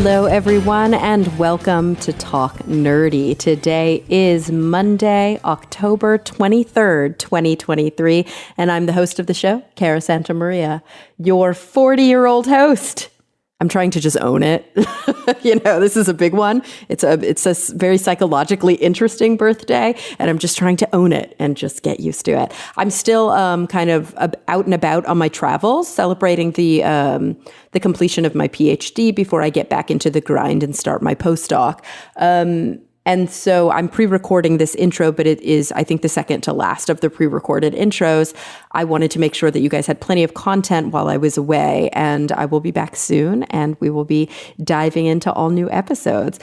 Hello, everyone, and welcome to Talk Nerdy. Today is Monday, October 23rd, 2023, and I'm the host of the show, Cara Santamaria, your 40-year-old host. I'm trying to just own it. This is a big one. It's a very psychologically interesting birthday, and I'm just trying to own it and just get used to it. I'm still kind of out and about on my travels, celebrating the completion of my PhD before I get back into the grind and start my postdoc. And so I'm pre-recording this intro, but it is, I think, the second to last of the pre-recorded intros. I wanted to make sure that you guys had plenty of content while I was away, and I will be back soon, and we will be diving into all new episodes.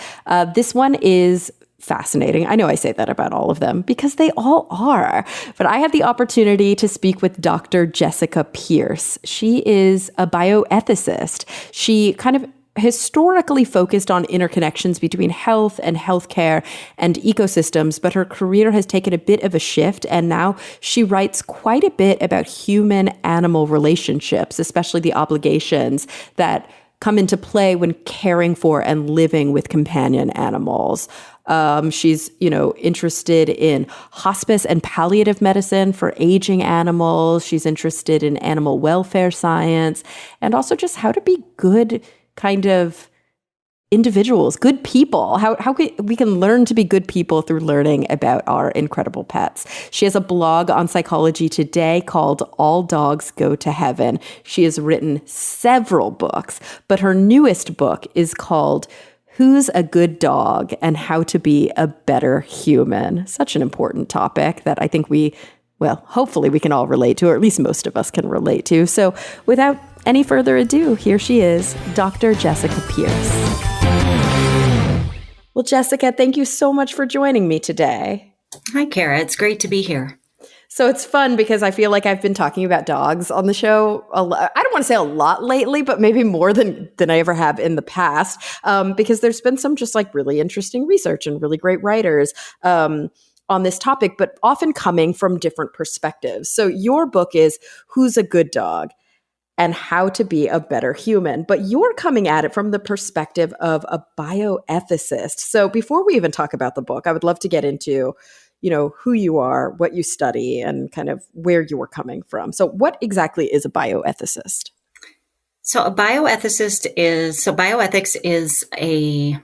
This one is fascinating. I know I say that about all of them because they all are. But I had the opportunity to speak with Dr. Jessica Pierce. She is a bioethicist. She kind of historically focused on interconnections between health and healthcare and ecosystems, but her career has taken a bit of a shift, and now she writes quite a bit about human-animal relationships, especially the obligations that come into play when caring for and living with companion animals. She's, interested in hospice and palliative medicine for aging animals. She's interested in animal welfare science, and also just how to be good kind of individuals, good people, how we can learn to be good people through learning about our incredible pets. She has a blog on Psychology Today called All Dogs Go to Heaven. She has written several books, but her newest book is called Who's a Good Dog and How to Be a Better Human. Such an important topic that I think hopefully we can all relate to, or at least most of us can relate to. So without any further ado, here she is, Dr. Jessica Pierce. Well, Jessica, thank you so much for joining me today. Hi, Cara. It's great to be here. So it's fun because I feel like I've been talking about dogs on the show I don't want to say a lot lately, but maybe more than I ever have in the past, because there's been some just like really interesting research and really great writers on this topic, but often coming from different perspectives. So your book is Who's a Good Dog and How to Be a Better Human, but you're coming at it from the perspective of a bioethicist. So before we even talk about the book, I would love to get into, who you are, what you study, and kind of where you were coming from. So what exactly is a bioethicist? So bioethics is a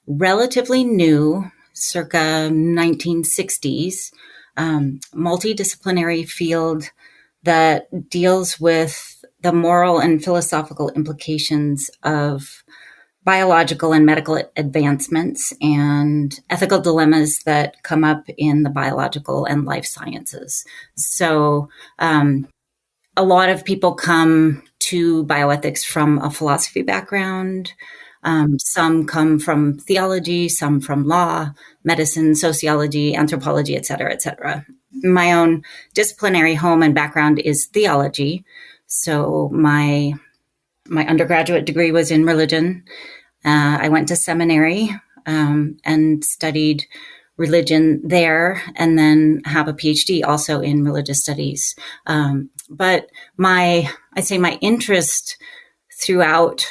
relatively new, circa 1960s, multidisciplinary field that deals with the moral and philosophical implications of biological and medical advancements and ethical dilemmas that come up in the biological and life sciences. So a lot of people come to bioethics from a philosophy background. Some come from theology, some from law, medicine, sociology, anthropology, et cetera, et cetera. My own disciplinary home and background is theology. So my undergraduate degree was in religion. I went to seminary and studied religion there, and then have a PhD also in religious studies. But my interest throughout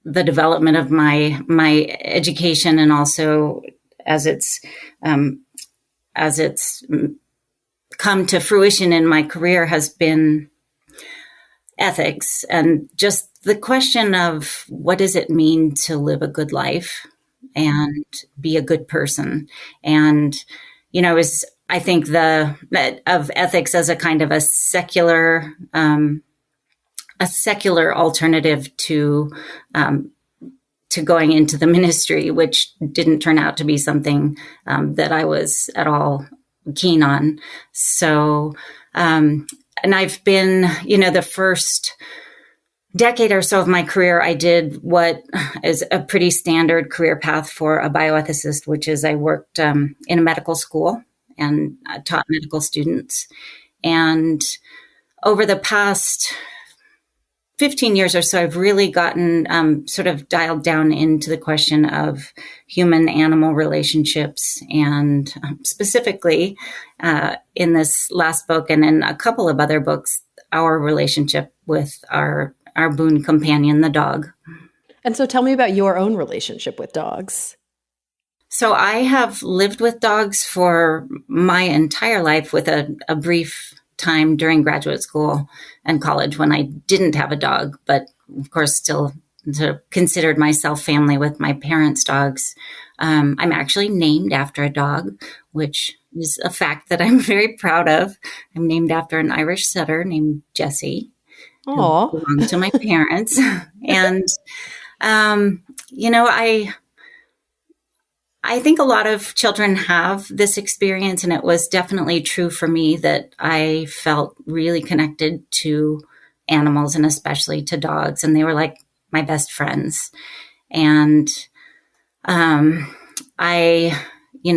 the development of my education, and also as it's come to fruition in my career, has been ethics, and just the question of what does it mean to live a good life and be a good person. And, I think of ethics as a kind of a secular alternative to going into the ministry, which didn't turn out to be something that I was at all keen on. So, and I've been, the first decade or so of my career, I did what is a pretty standard career path for a bioethicist, which is I worked in a medical school and taught medical students. And over the past 15 years or so, I've really gotten sort of dialed down into the question of human-animal relationships, and specifically in this last book and in a couple of other books, our relationship with our boon companion, the dog. And so tell me about your own relationship with dogs. So I have lived with dogs for my entire life, with a brief time during graduate school and college when I didn't have a dog, but of course still sort of considered myself family with my parents' dogs. I'm actually named after a dog, which is a fact that I'm very proud of. I'm named after an Irish setter named Jessie, who Oh, belonged to my parents. And, you know, I think a lot of children have this experience, and it was definitely true for me that I felt really connected to animals and especially to dogs, and they were like my best friends. And I,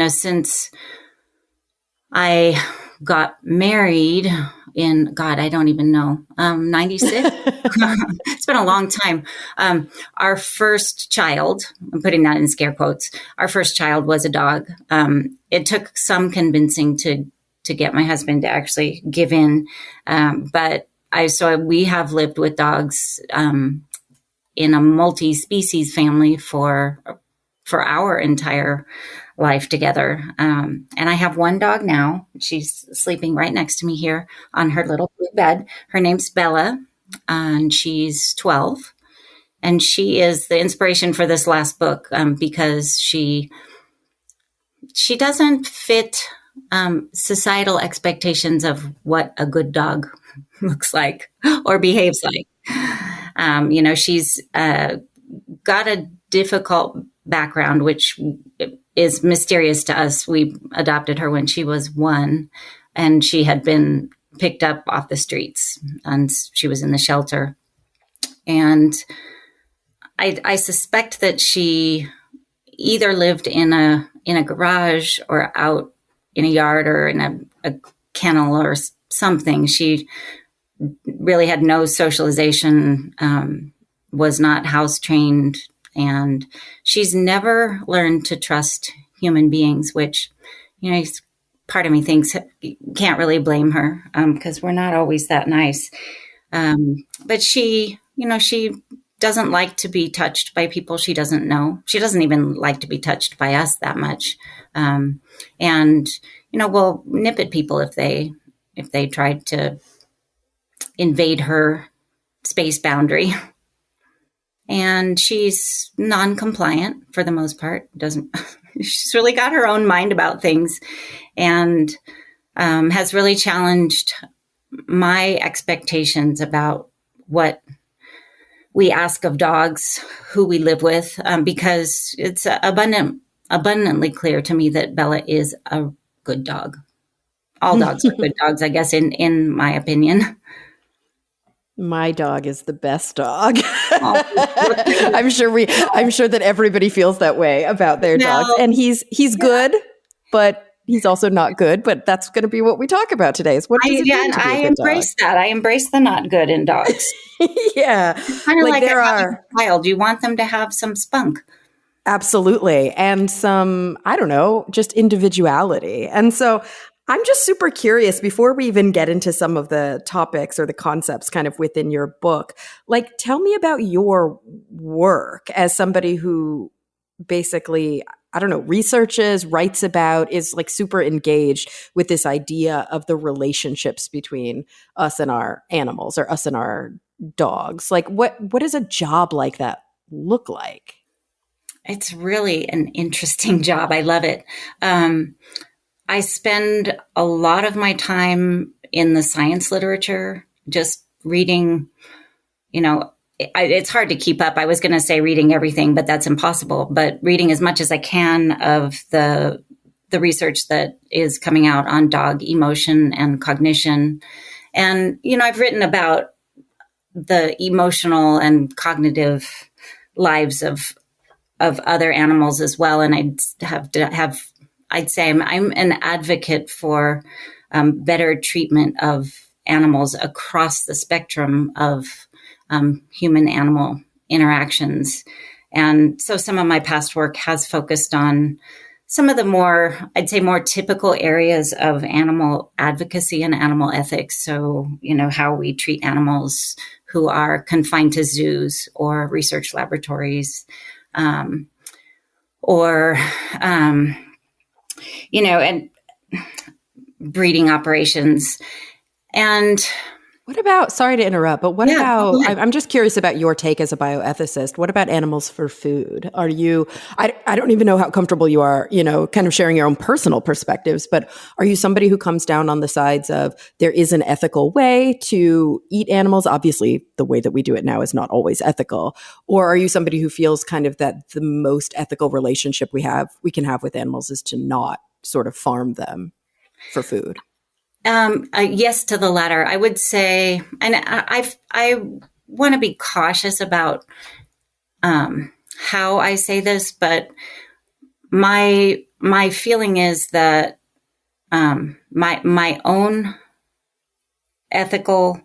since I got married in, God, I don't even know, 96. It's been a long time. Our first child, I'm putting that in scare quotes, our first child was a dog. It took some convincing to get my husband to actually give in. But we have lived with dogs in a multi-species family for our entire life together. And I have one dog now. She's sleeping right next to me here on her little blue bed. Her name's Bella, and she's 12. And she is the inspiration for this last book, because she doesn't fit societal expectations of what a good dog looks like or behaves like. She's got a difficult background, which is mysterious to us. We adopted her when she was 1, and she had been picked up off the streets, and she was in the shelter. And I suspect that she either lived in a garage or out in a yard or in a kennel or something. She really had no socialization, was not house trained, and she's never learned to trust human beings, which, part of me thinks can't really blame her, because we're not always that nice. But she doesn't like to be touched by people she doesn't know. She doesn't even like to be touched by us that much. And we'll nip at people if they tried to invade her space boundary. And she's non-compliant for the most part. She's really got her own mind about things, and has really challenged my expectations about what we ask of dogs who we live with, because it's abundantly clear to me that Bella is a good dog. All dogs are good dogs, I guess, in my opinion. My dog is the best dog. I'm sure that everybody feels that way about their dogs. And he's good, but he's also not good. But that's going to be what we talk about today. Is what does it mean to be a good embrace dog? that. I embrace the not good in dogs. Yeah, kind of like there are a child. You want them to have some spunk. Absolutely, and some, I don't know, just individuality. And so I'm just super curious, before we even get into some of the topics or the concepts kind of within your book, like, tell me about your work as somebody who basically, I don't know, researches, writes about, is like super engaged with this idea of the relationships between us and our animals, or us and our dogs. Like, what does a job like that look like? It's really an interesting job. I love it. I spend a lot of my time in the science literature, just reading, it's hard to keep up. I was going to say reading everything, but that's impossible. But reading as much as I can of the research that is coming out on dog emotion and cognition. And, I've written about the emotional and cognitive lives of other animals as well. And I'd say I'm an advocate for better treatment of animals across the spectrum of human-animal interactions. And so some of my past work has focused on some of the more typical areas of animal advocacy and animal ethics. So, how we treat animals who are confined to zoos or research laboratories, or, and breeding operations. And what about, sorry to interrupt, but what about, I'm just curious about your take as a bioethicist. What about animals for food? Are you, I don't even know how comfortable you are, kind of sharing your own personal perspectives, but are you somebody who comes down on the sides of there is an ethical way to eat animals? Obviously, the way that we do it now is not always ethical. Or are you somebody who feels kind of that the most ethical relationship we can have with animals is to not sort of farm them for food? Yes to the latter. I would say, and I want to be cautious about how I say this, but my feeling is that my own ethical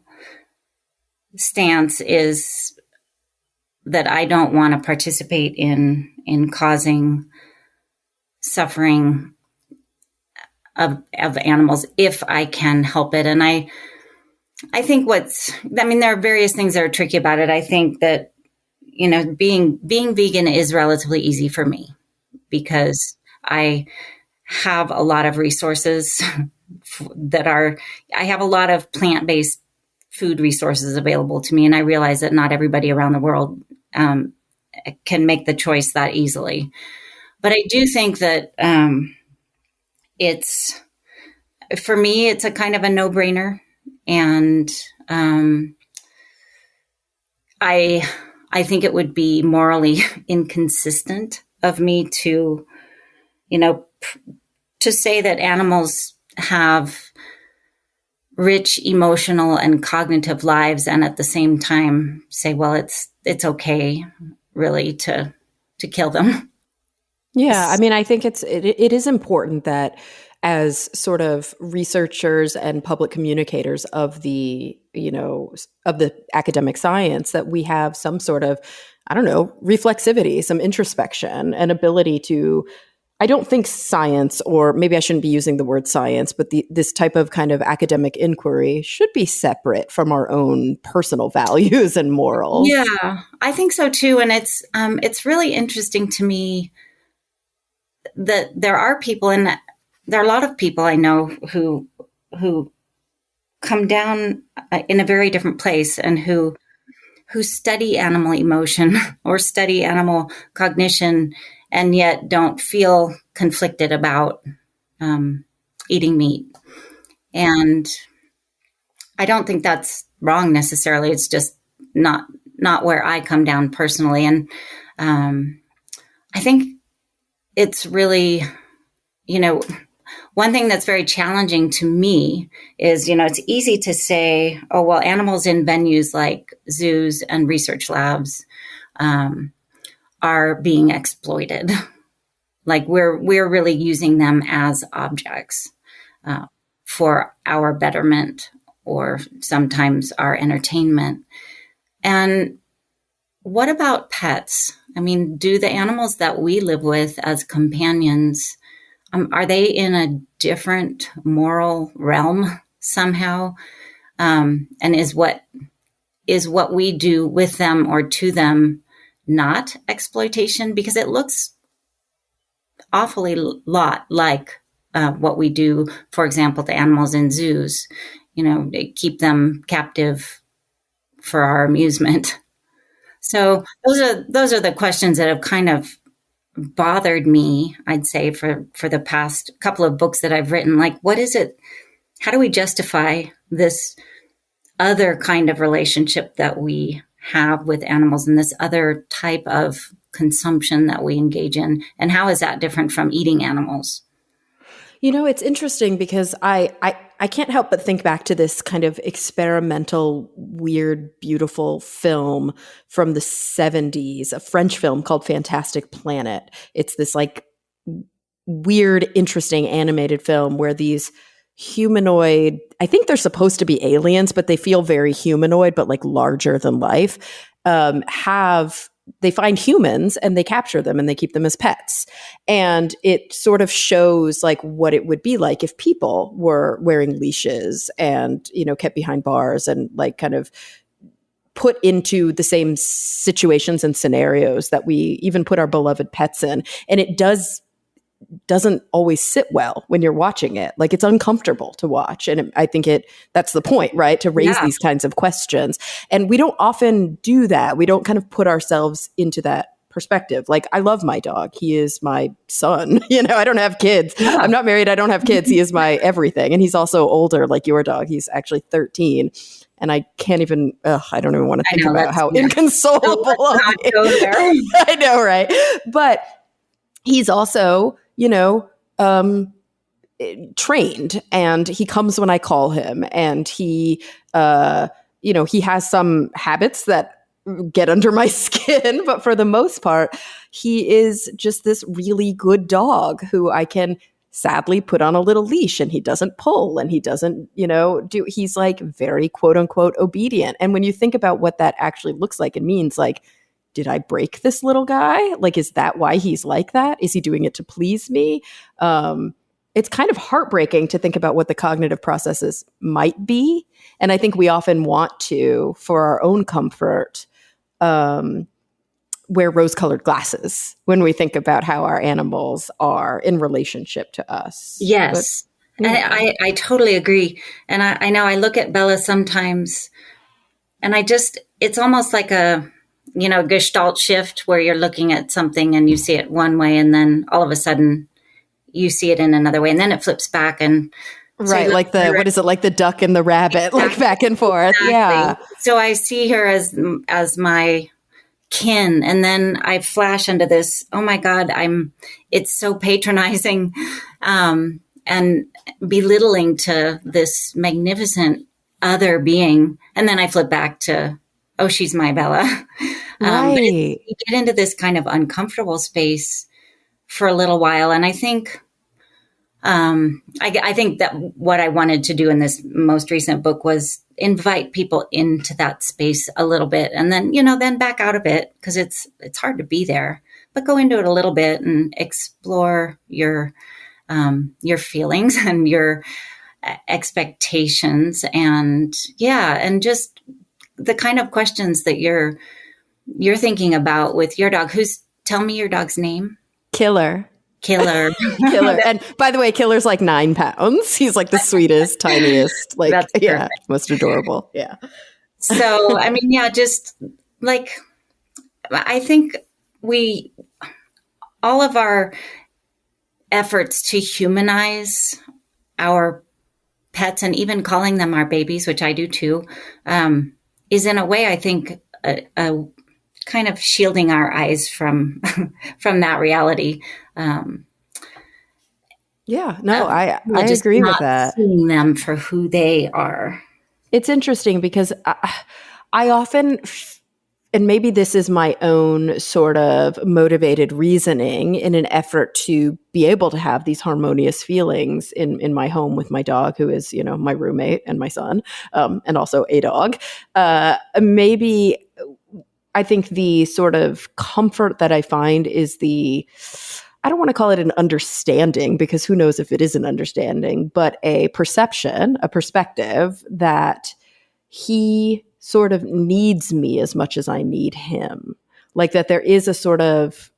stance is that I don't want to participate in causing suffering of animals if I can help it. And I think there are various things that are tricky about it. I think that, being vegan is relatively easy for me because I have a lot of resources I have a lot of plant-based food resources available to me. And I realize that not everybody around the world can make the choice that easily. But I do think that, for me, it's a kind of a no-brainer. And I think it would be morally inconsistent of me to, to say that animals have rich emotional and cognitive lives and at the same time say, well, it's okay really to kill them. Yeah, I think it is important that as sort of researchers and public communicators of the academic science that we have some sort of, reflexivity, some introspection, and ability to, I don't think science, or maybe I shouldn't be using the word science, but this type of kind of academic inquiry should be separate from our own personal values and morals. Yeah, I think so too. And it's really interesting to me that there are people, and there are a lot of people I know who come down in a very different place and who study animal emotion or study animal cognition and yet don't feel conflicted about eating meat. And I don't think that's wrong necessarily. It's just not where I come down personally. And I think it's really, one thing that's very challenging to me is, it's easy to say, oh, well, animals in venues like zoos and research labs are being exploited. Like we're really using them as objects for our betterment or sometimes our entertainment. And what about pets? Do the animals that we live with as companions, are they in a different moral realm somehow? And is what we do with them or to them not exploitation? Because it looks awfully lot like what we do, for example, to animals in zoos. They keep them captive for our amusement. So those are the questions that have kind of bothered me, I'd say, for the past couple of books that I've written. Like, what is it? How do we justify this other kind of relationship that we have with animals and this other type of consumption that we engage in? And how is that different from eating animals? It's interesting because I can't help but think back to this kind of experimental, weird, beautiful film from the 70s, a French film called Fantastic Planet. It's this like weird, interesting animated film where these humanoid, I think they're supposed to be aliens, but they feel very humanoid, but like larger than life, they find humans and they capture them and they keep them as pets. And it sort of shows like what it would be like if people were wearing leashes and, kept behind bars and like kind of put into the same situations and scenarios that we even put our beloved pets in. And it doesn't always sit well when you're watching it. Like, it's uncomfortable to watch. And I think that's the point, right? To raise these kinds of questions. And we don't often do that. We don't kind of put ourselves into that perspective. Like, I love my dog. He is my son. I don't have kids. Yeah. I'm not married. I don't have kids. He is my everything. And he's also older, like your dog. He's actually 13. And I can't even, I don't even want to think about how inconsolable I know, right? But he's also, trained, and he comes when I call him, and he has some habits that get under my skin, but for the most part, he is just this really good dog who I can sadly put on a little leash, and he doesn't pull, and he doesn't, he's like very quote unquote obedient. And when you think about what that actually looks like and means, like, did I break this little guy? Like, is that why he's like that? Is he doing it to please me? It's kind of heartbreaking to think about what the cognitive processes might be. And I think we often want to, for our own comfort, wear rose-colored glasses when we think about how our animals are in relationship to us. Yes. But, I totally agree. And I know I look at Bella sometimes, and it's almost like a Gestalt shift, where you're looking at something and you see it one way, and then all of a sudden you see it in another way, and then it flips back. And right, so like what is it, like the duck and the rabbit, exactly. Like back and forth. Exactly. Yeah. So I see her as my kin, and then I flash into this, oh my God, it's so patronizing and belittling to this magnificent other being. And then I flip back to, oh, she's my Bella. Right. You get into this kind of uncomfortable space for a little while. And I think, I think that what I wanted to do in this most recent book was invite people into that space a little bit, and then, then back out of it, because it's hard to be there, but go into it a little bit and explore your feelings and your expectations, and just the kind of questions that you're thinking about with your dog. Tell me your dog's name. Killer. Killer. And by the way, Killer's like 9 pounds. He's like the sweetest, tiniest, like, most adorable. Yeah. So, I mean, just like, I think all of our efforts to humanize our pets, and even calling them our babies, which I do too, is in a way, I think, a kind of shielding our eyes from that reality. I agree with that. Seeing them for who they are. It's interesting because I often, and maybe this is my own sort of motivated reasoning in an effort to be able to have these harmonious feelings in my home with my dog, who is, my roommate and my son, and also a dog. Maybe I think the sort of comfort that I find is I don't want to call it an understanding, because who knows if it is an understanding, but a perception, a perspective that he sort of needs me as much as I need him. Like that there is a sort of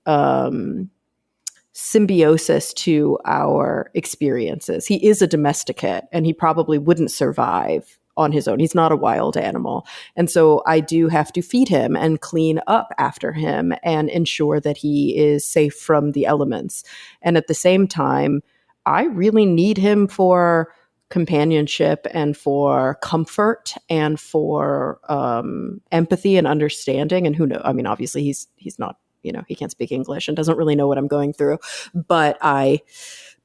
symbiosis to our experiences. He is a domesticate, and he probably wouldn't survive on his own. He's not a wild animal. And so I do have to feed him and clean up after him and ensure that he is safe from the elements. And at the same time, I really need him for companionship and for comfort and for empathy and understanding. And who knows? I mean, obviously he's not, he can't speak English and doesn't really know what I'm going through, but I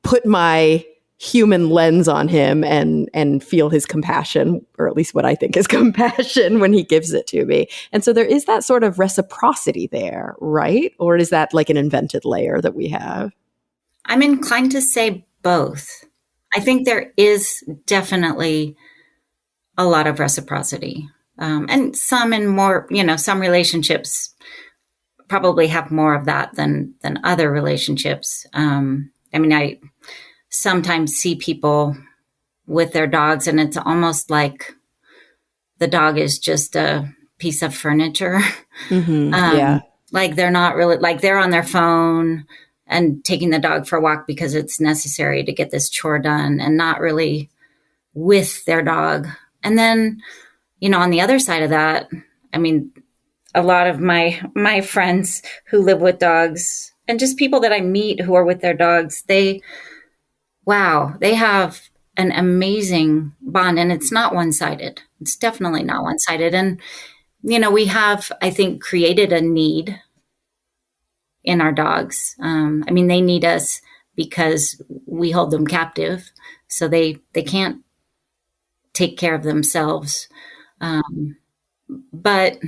put my human lens on him and feel his compassion, or at least what I think is compassion, when he gives it to me. And so there is that sort of reciprocity there, right? Or is that like an invented layer that we have? I'm inclined to say both. I think there is definitely a lot of reciprocity. And some in more, some relationships probably have more of that than other relationships. I sometimes see people with their dogs, and it's almost like the dog is just a piece of furniture. Yeah. Like they're not really, like they're on their phone and taking the dog for a walk because it's necessary to get this chore done, and not really with their dog. And then, on the other side of that, I mean, a lot of my friends who live with dogs, and just people that I meet who are with their dogs, they have an amazing bond, and it's not one-sided. It's definitely not one-sided. And, we have, I think, created a need in our dogs. I mean, they need us because we hold them captive, so they can't take care of themselves. But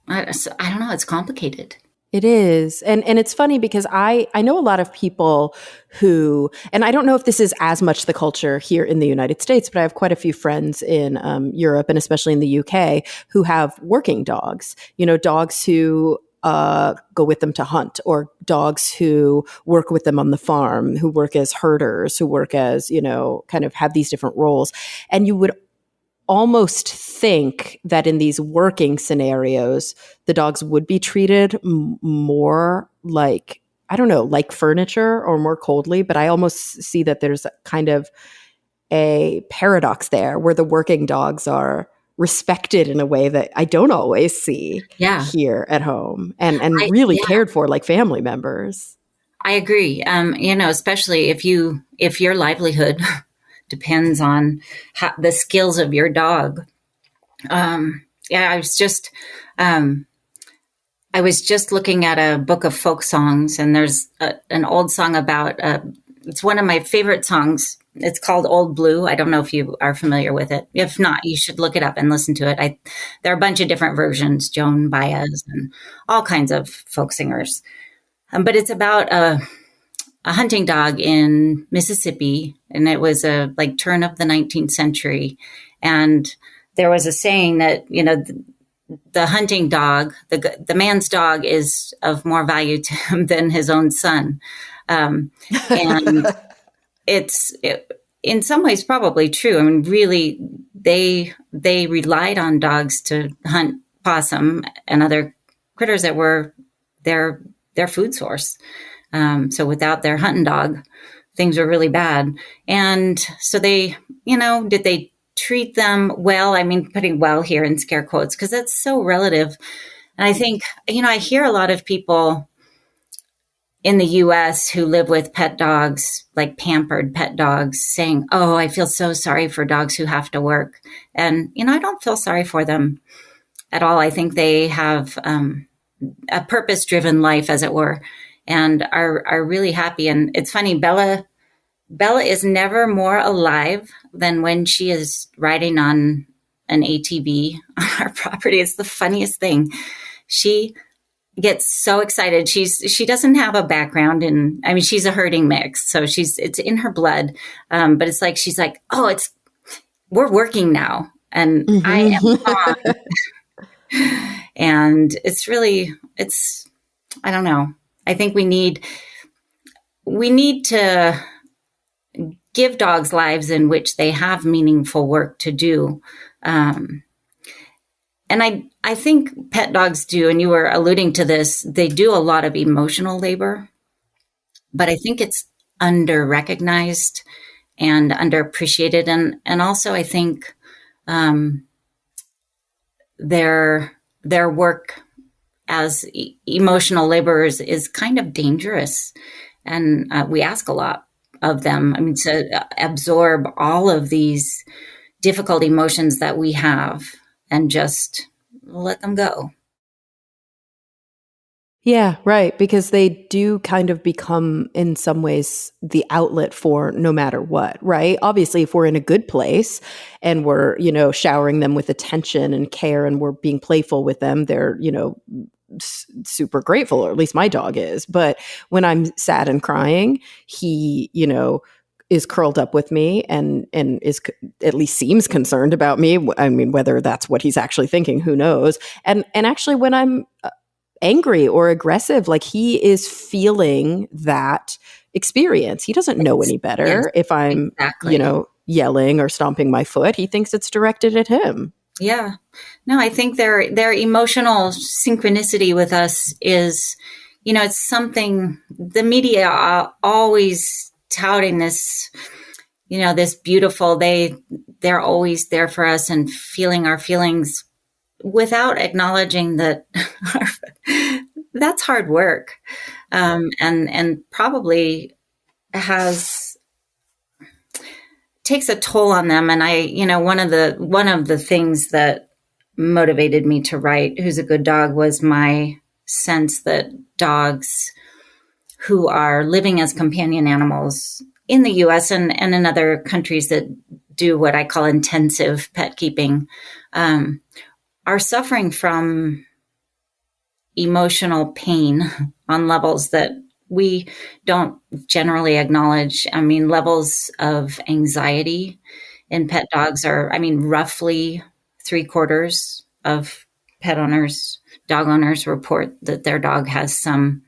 I don't know. It's complicated. It is. And it's funny because I know a lot of people who, and I don't know if this is as much the culture here in the United States, but I have quite a few friends in Europe and especially in the UK who have working dogs, dogs who go with them to hunt, or dogs who work with them on the farm, who work as herders, who work as, kind of have these different roles. And you would almost think that in these working scenarios, the dogs would be treated more like, I don't know, like furniture or more coldly. But I almost see that there's kind of a paradox there where the working dogs are respected in a way that I don't always see here at home, and really cared for like family members. I agree. Especially if your livelihood depends on the skills of your dog. I was just looking at a book of folk songs, and there's an old song about, it's one of my favorite songs. It's called Old Blue. I don't know if you are familiar with it. If not, you should look it up and listen to it. There are a bunch of different versions, Joan Baez and all kinds of folk singers. But it's about a hunting dog in Mississippi, and it was a turn of the 19th century. And there was a saying that, the hunting dog, the man's dog, is of more value to him than his own son. And it's in some ways probably true. I mean, really, they relied on dogs to hunt possum and other critters that were their food source. So without their hunting dog, things were really bad. And so they, did they treat them well? I mean, putting well here in scare quotes, because that's so relative. And I think, I hear a lot of people in the US who live with pet dogs, like pampered pet dogs, saying, "Oh, I feel so sorry for dogs who have to work." And, I don't feel sorry for them at all. I think they have a purpose-driven life, as it were, and are really happy. And it's funny, Bella is never more alive than when she is riding on an ATV on our property. It's the funniest thing. She gets so excited. She doesn't have a background in, I mean, she's a herding mix, so it's in her blood. But it's like, she's like, "Oh, we're working now, and I am on." And it's really, I don't know. I think we need to give dogs lives in which they have meaningful work to do. And I think pet dogs do, and you were alluding to this, they do a lot of emotional labor, but I think it's under-recognized and underappreciated. And also I think their work as emotional laborers is kind of dangerous. And we ask a lot of them. I mean, to absorb all of these difficult emotions that we have and just let them go. Yeah, right. Because they do kind of become, in some ways, the outlet for no matter what, right? Obviously, if we're in a good place and we're, showering them with attention and care, and we're being playful with them, they're, super grateful, or at least my dog is. But when I'm sad and crying, he, is curled up with me and is at least seems concerned about me. I mean, whether that's what he's actually thinking, who knows? And actually, when I'm angry or aggressive, like, he is feeling that experience. He doesn't know any better if I'm, yelling or stomping my foot. He thinks it's directed at him. Yeah. No, I think their emotional synchronicity with us is, it's something the media are always touting this, this beautiful, they're always there for us and feeling our feelings without acknowledging that that's hard work. And probably has takes a toll on them. And one of the things that motivated me to write Who's a Good Dog was my sense that dogs who are living as companion animals in the US and in other countries that do what I call intensive pet keeping, are suffering from emotional pain on levels that we don't generally acknowledge. I mean, levels of anxiety in pet dogs are, roughly 3/4 of dog owners report that their dog has some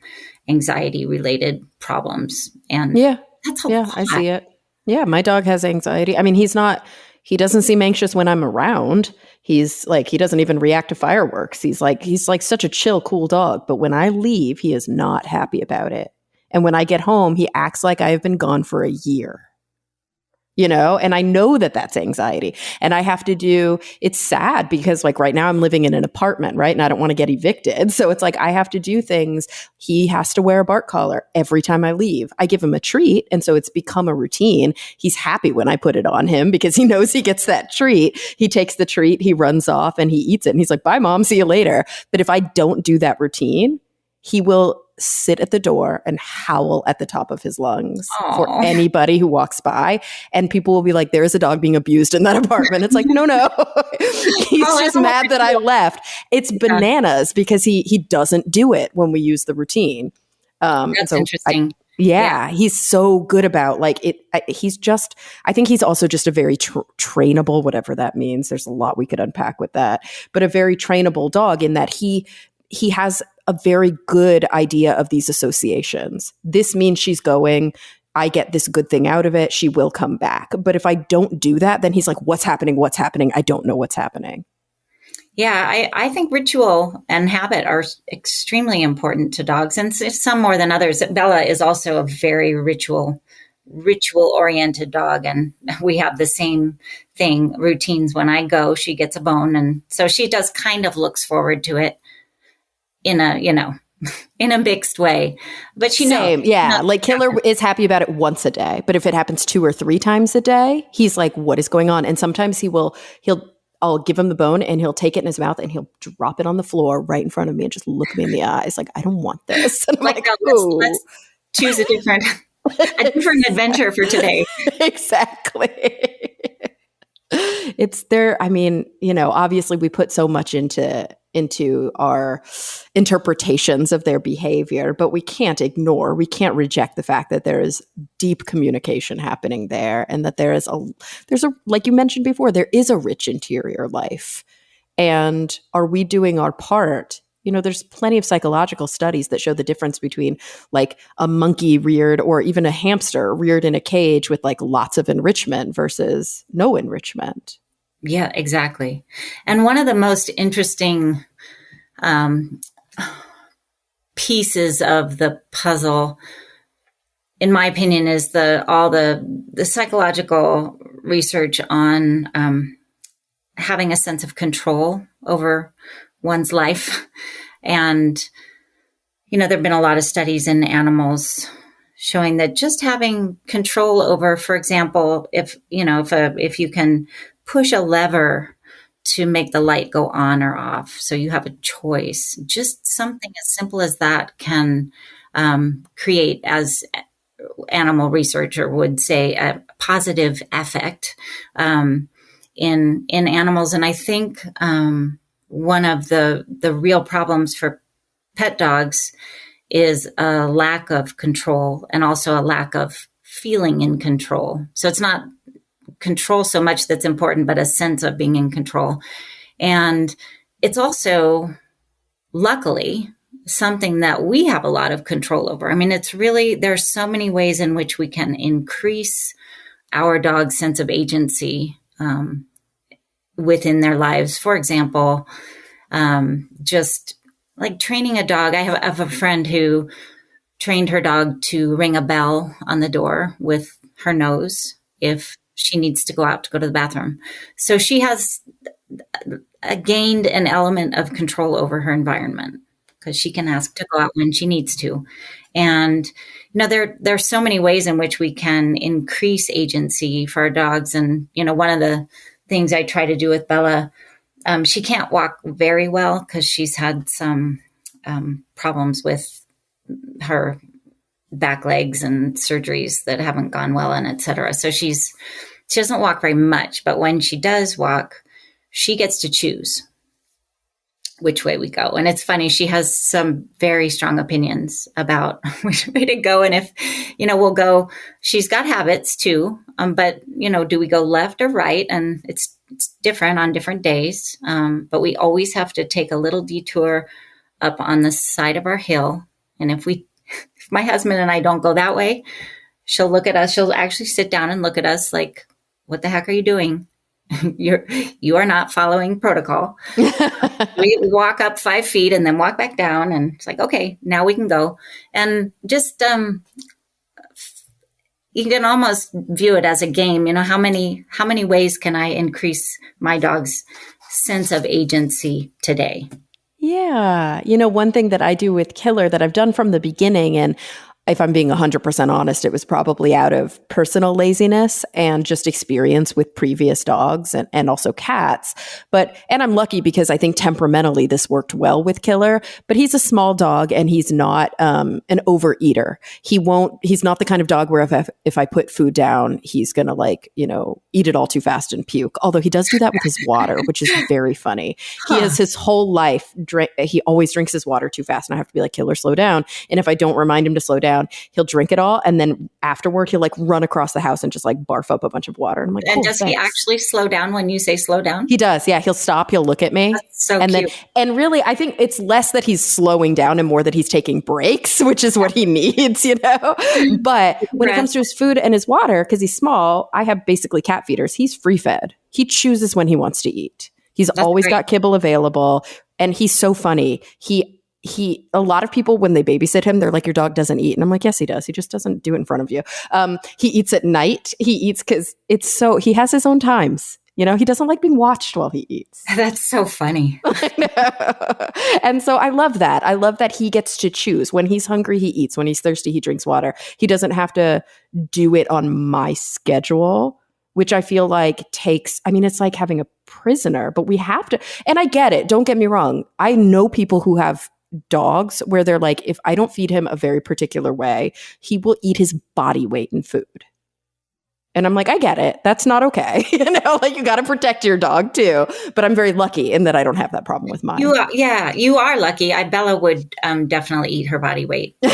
anxiety related problems. And Yeah. that's a Yeah, lot. I see it. Yeah, my dog has anxiety. I mean, he doesn't seem anxious when I'm around. He's like, he doesn't even react to fireworks. He's like such a chill, cool dog. But when I leave, he is not happy about it. And when I get home, he acts like I have been gone for a year. And I know that that's anxiety. And I have to it's sad because like right now I'm living in an apartment, right? And I don't want to get evicted. So it's like I have to do things. He has to wear a bark collar every time I leave. I give him a treat. And so it's become a routine. He's happy when I put it on him because he knows he gets that treat. He takes the treat, he runs off and he eats it. And he's like, bye, mom, see you later. But if I don't do that routine, he will sit at the door and howl at the top of his lungs for anybody who walks by. And people will be like, there is a dog being abused in that apartment. It's like, no. He's just mad that I left. It's bananas because he doesn't do it when we use the routine. That's interesting. He's so good about like it. I think he's also just a very trainable, whatever that means. There's a lot we could unpack with that, but a very trainable dog in that he has a very good idea of these associations. This means she's going, I get this good thing out of it. She will come back. But if I don't do that, then he's like, what's happening? What's happening? I don't know what's happening. Yeah, I think ritual and habit are extremely important to dogs, and some more than others. Bella is also a very ritual oriented dog, and we have the same thing, routines. When I go, she gets a bone, and so she does kind of looks forward to it in a in a mixed way, but Same. Like Killer is happy about it once a day, but if it happens 2 or 3 times a day, he's like, what is going on? And sometimes I'll give him the bone and he'll take it in his mouth and he'll drop it on the floor right in front of me and just look me in the eyes like, I don't want this. And I'm like, no, let's choose a different adventure for today. Exactly. It's there. I mean, obviously we put so much into our interpretations of their behavior, but we can't reject the fact that there is deep communication happening there and that there's a, like you mentioned before, there is a rich interior life. And are we doing our part? There's plenty of psychological studies that show the difference between like a monkey reared or even a hamster reared in a cage with like lots of enrichment versus no enrichment. Yeah, exactly. And one of the most interesting pieces of the puzzle, in my opinion, is all the psychological research on having a sense of control over one's life. And, there have been a lot of studies in animals showing that just having control over, for example, if you can push a lever to make the light go on or off, so you have a choice, just something as simple as that can create, as animal researcher would say, a positive affect in animals. And I think one of the real problems for pet dogs is a lack of control and also a lack of feeling in control. So it's not control so much that's important, but a sense of being in control. And it's also, luckily, something that we have a lot of control over. I mean, it's really, there's so many ways in which we can increase our dog's sense of agency within their lives. For example, just like training a dog. I have a friend who trained her dog to ring a bell on the door with her nose if she needs to go to the bathroom. So she has gained an element of control over her environment because she can ask to go out when she needs to. And, there are so many ways in which we can increase agency for our dogs. And, one of the things I try to do with Bella, she can't walk very well because she's had some problems with her back legs and surgeries that haven't gone well, and et cetera. So she doesn't walk very much, but when she does walk, she gets to choose which way we go. And it's funny, she has some very strong opinions about which way to go. And if, we'll go, she's got habits too. But, do we go left or right? And it's different on different days. But we always have to take a little detour up on the side of our hill. And if my husband and I don't go that way, she'll look at us. She'll actually sit down and look at us like, what the heck are you doing? You are not following protocol. We walk up 5 feet and then walk back down, and it's like, okay, now we can go. And just you can almost view it as a game. How many ways can I increase my dog's sense of agency today? Yeah. One thing that I do with Killer that I've done from the beginning, and if I'm being 100% honest, it was probably out of personal laziness and just experience with previous dogs and also cats. And I'm lucky because I think temperamentally this worked well with Killer, but he's a small dog and he's not an overeater. He's not the kind of dog where if I put food down, he's going to eat it all too fast and puke. Although he does do that with his water, which is very funny. He has his whole life, he always drinks his water too fast. And I have to be like, Killer, slow down. And if I don't remind him to slow down, he'll drink it all, and then afterward he'll run across the house and just barf up a bunch of water. And I'm like, and does he actually slow down when you say slow down? He does. Yeah, he'll stop. He'll look at me. That's so and cute. And really, I think it's less that he's slowing down and more that he's taking breaks, which is what he needs, But when it comes to his food and his water, because he's small, I have basically cat feeders. He's free fed. He chooses when he wants to eat. He's always got kibble available, and he's so funny. A lot of people, when they babysit him, they're like, your dog doesn't eat. And I'm like, yes, he does. He just doesn't do it in front of you. He eats at night. He eats because he has his own times. He doesn't like being watched while he eats. That's so funny. And so I love that. I love that he gets to choose. When he's hungry, he eats. When he's thirsty, he drinks water. He doesn't have to do it on my schedule, which I feel like it's like having a prisoner, but we have to. And I get it. Don't get me wrong. I know people who have dogs where they're like, if I don't feed him a very particular way, he will eat his body weight in food. And I'm like, I get it. That's not okay. You got to protect your dog too. But I'm very lucky in that I don't have that problem with mine. You are lucky. Bella would definitely eat her body weight. But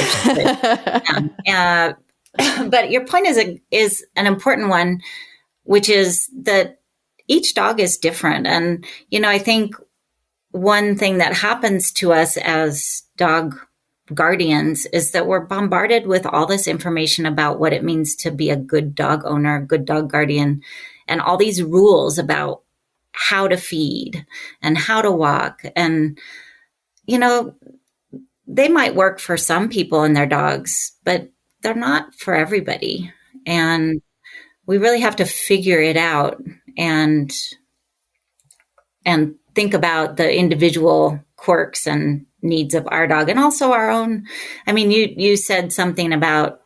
your point is an important one, which is that each dog is different. And, I think one thing that happens to us as dog guardians is that we're bombarded with all this information about what it means to be a good dog owner, good dog guardian, and all these rules about how to feed and how to walk. And, they might work for some people and their dogs, but they're not for everybody. And we really have to figure it out and think about the individual quirks and needs of our dog and also our own. I mean, you said something about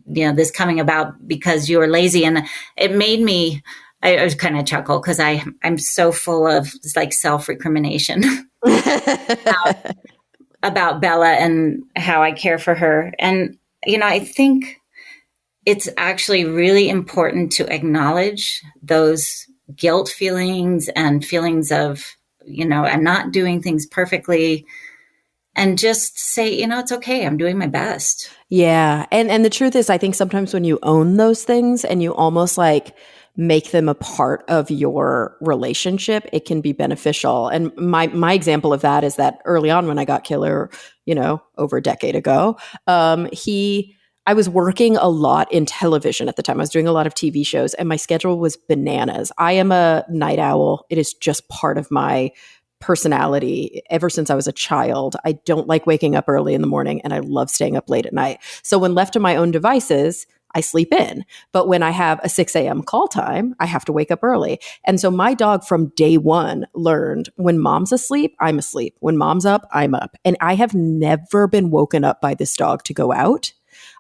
this coming about because you were lazy, and it made me, I was kind of chuckle because I'm so full of self-recrimination about Bella and how I care for her. And, I think it's actually really important to acknowledge those guilt feelings and feelings of, I'm not doing things perfectly, and just say, it's okay. I'm doing my best. Yeah. And the truth is, I think sometimes when you own those things and you almost make them a part of your relationship, it can be beneficial. And my example of that is that early on when I got Killer, over a decade ago, I was working a lot in television at the time. I was doing a lot of TV shows and my schedule was bananas. I am a night owl. It is just part of my personality ever since I was a child. I don't like waking up early in the morning and I love staying up late at night. So when left to my own devices, I sleep in. But when I have a 6 a.m. call time, I have to wake up early. And so my dog from day one learned when mom's asleep, I'm asleep. When mom's up, I'm up. And I have never been woken up by this dog to go out.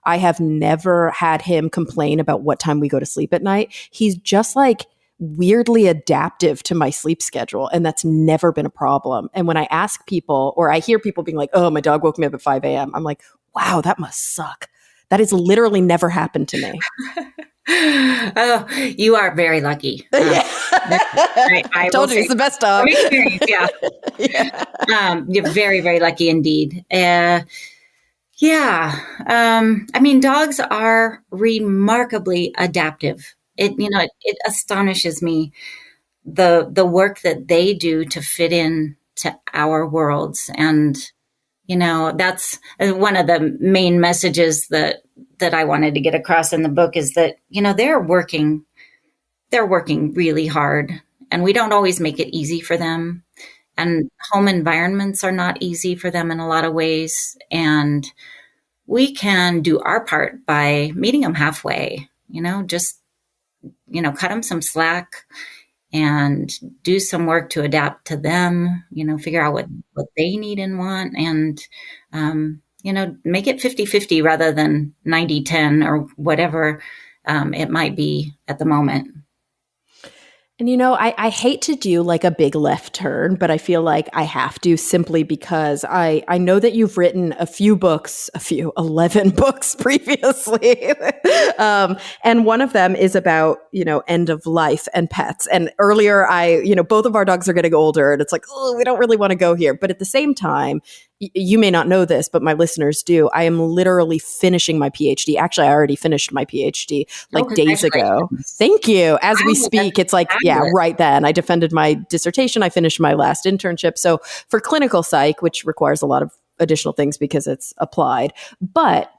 I have never had him complain about what time we go to sleep at night. He's just like weirdly adaptive to my sleep schedule. And that's never been a problem. And when I ask people, or I hear people being like, oh, my dog woke me up at 5 a.m., I'm like, wow, that must suck. That has literally never happened to me. Oh, you are very lucky. I told you, he's the best dog. Yeah. You're very, very lucky indeed. I mean, dogs are remarkably adaptive. It astonishes me the work that they do to fit in to our worlds. And, that's one of the main messages that I wanted to get across in the book is that, they're working really hard and we don't always make it easy for them. And home environments are not easy for them in a lot of ways. And we can do our part by meeting them halfway, cut them some slack and do some work to adapt to them, figure out what they need and want and, make it 50-50 rather than 90-10 or whatever it might be at the moment. And, I hate to do like a big left turn, but I feel like I have to simply because I know that you've written 11 books previously. And one of them is about, end of life and pets. And earlier both of our dogs are getting older and it's like, oh, we don't really want to go here. But at the same time, you may not know this, but my listeners do. I am literally finishing my PhD. Actually, I already finished my PhD days ago. Thank you. As we speak, it's like, right then. I defended my dissertation. I finished my last internship. So for clinical psych, which requires a lot of additional things because it's applied. But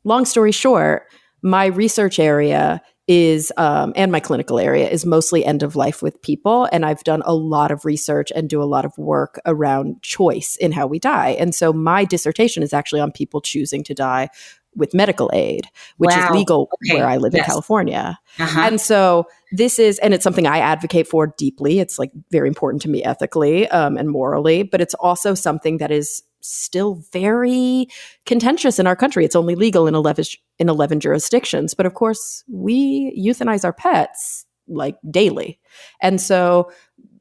long story short, my research area is, and my clinical area is mostly end of life with people. And I've done a lot of research and do a lot of work around choice in how we die. And so my dissertation is actually on people choosing to die with medical aid, which is legal where I live in California. And so this is, and it's something I advocate for deeply. It's like very important to me ethically and morally, but it's also something that is still very contentious in our country. It's only legal in 11 jurisdictions. But of course, we euthanize our pets like daily. And so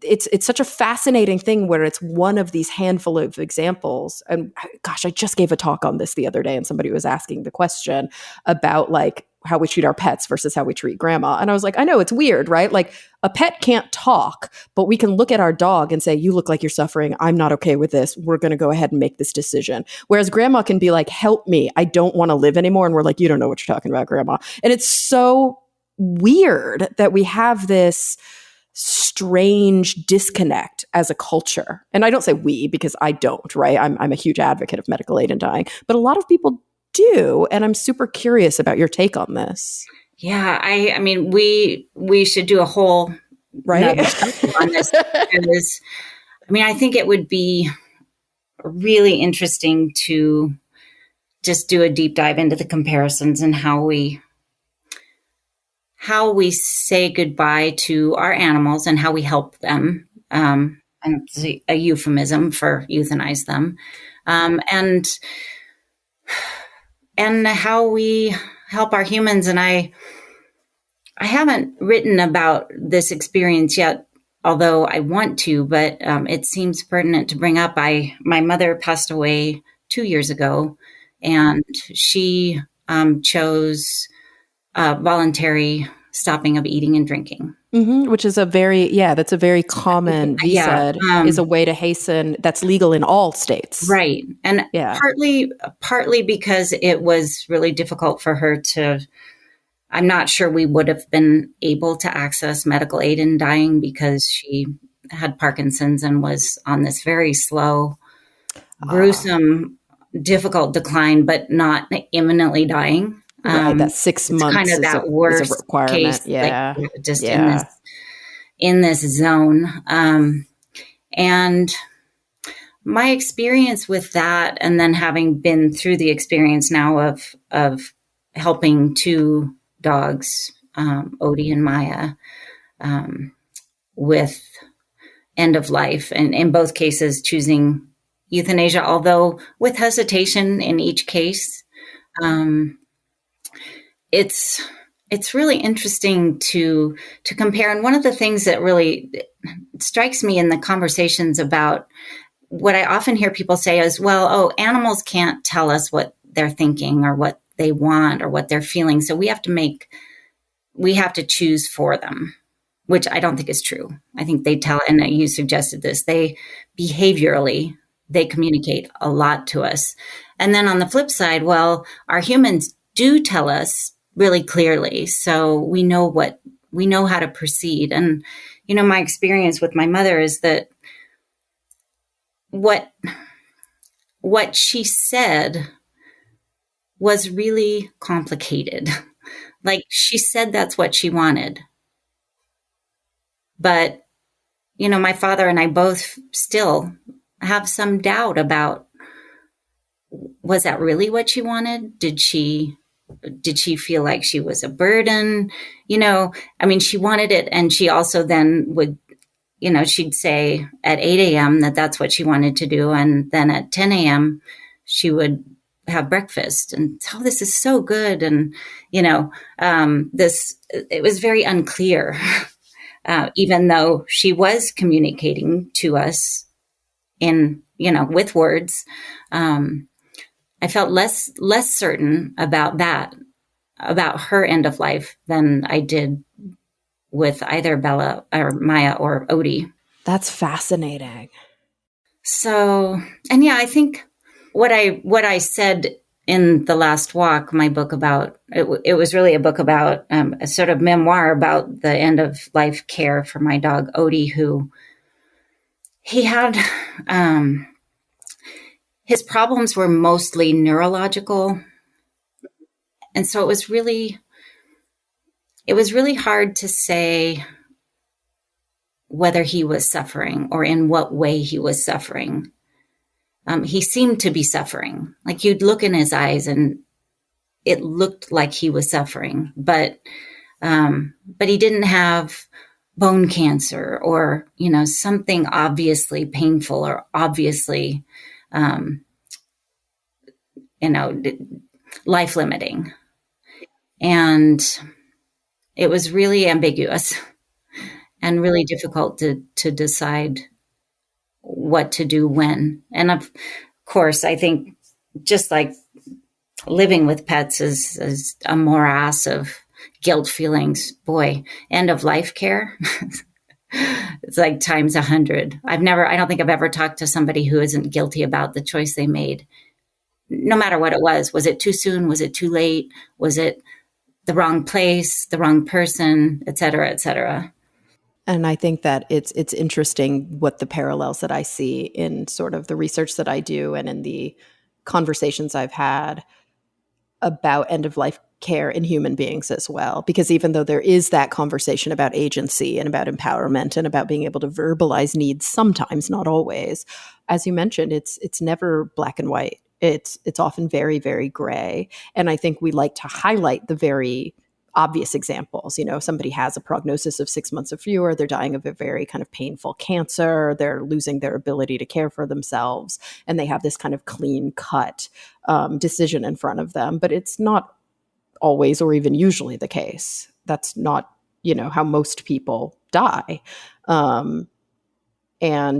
it's such a fascinating thing where it's one of these handful of examples. And gosh, I just gave a talk on this the other day and somebody was asking the question about like how we treat our pets versus how we treat grandma. And I was like, I know it's weird, right? Like a pet can't talk, but we can look at our dog and say, you look like you're suffering. I'm not okay with this. We're going to go ahead and make this decision. Whereas grandma can be like, help me. I don't want to live anymore. And we're like, you don't know what you're talking about, grandma. And it's so weird that we have this strange disconnect as a culture. And I don't say we because I don't, right? I'm a huge advocate of medical aid in dying, but a lot of people do. And I'm super curious about your take on this. Yeah, I mean, we should do a whole right on this because, I think it would be really interesting to just do a deep dive into the comparisons and how we say goodbye to our animals and how we help them. And it's a euphemism for euthanize them. And how we help our humans. And I haven't written about this experience yet, although I want to, but it seems pertinent to bring up. My mother passed away 2 years ago, and she chose voluntary stopping of eating and drinking. Mm-hmm, which is that's a very common, said, is a way to hasten, that's legal in all states. Right. And partly because it was really difficult for her to, I'm not sure we would have been able to access medical aid in dying because she had Parkinson's and was on this very slow, gruesome, difficult decline, but not imminently dying. Right. That 6 It's kind months of is that a worst case, requirement. like Yeah. just Yeah. in this zone. And my experience with that, and then having been through the experience now of helping two dogs, Odie and Maya, with end of life, and in both cases choosing euthanasia, although with hesitation in each case. It's really interesting to compare. And one of the things that really strikes me in the conversations about what I often hear people say is, well, oh, animals can't tell us what they're thinking or what they want or what they're feeling. So we have to choose for them, which I don't think is true. I think they tell, and you suggested this, they behaviorally, they communicate a lot to us. And then on the flip side, well, our humans do tell us really clearly. So we know how to proceed. And, my experience with my mother is that what she said was really complicated. Like, she said that's what she wanted. But, my father and I both still have some doubt about, was that really what she wanted? Did she feel like she was a burden? She wanted it. And she also then would, she'd say at 8 a.m. that's what she wanted to do. And then at 10 a.m. she would have breakfast and, oh, this is so good. And, it was very unclear, even though she was communicating to us in, with words. I felt less certain about her end of life than I did with either Bella or Maya or Odie. That's fascinating. So, and yeah, I think what I said in The Last Walk, my book about, it was really a book about a sort of memoir about the end of life care for my dog Odie, who he had, his problems were mostly neurological. And so it was really hard to say whether he was suffering or in what way he was suffering. He seemed to be suffering. Like, you'd look in his eyes and it looked like he was suffering, but he didn't have bone cancer or, something obviously painful or obviously, life limiting. And it was really ambiguous and really difficult to decide what to do when. And of course, I think just like living with pets is a morass of guilt feelings. Boy, end of life care. It's like times 100. I don't think I've ever talked to somebody who isn't guilty about the choice they made. No matter what it was. Was it too soon? Was it too late? Was it the wrong place, the wrong person, et cetera, et cetera? And I think that it's interesting what the parallels that I see in sort of the research that I do and in the conversations I've had about end of life care in human beings as well. Because even though there is that conversation about agency and about empowerment and about being able to verbalize needs sometimes, not always, as you mentioned, it's never black and white. It's often very, very gray. And I think we like to highlight the very obvious examples. Somebody has a prognosis of 6 months or fewer, they're dying of a very kind of painful cancer, they're losing their ability to care for themselves, and they have this kind of clean cut decision in front of them. But it's not always or even usually the case. That's not, how most people die. And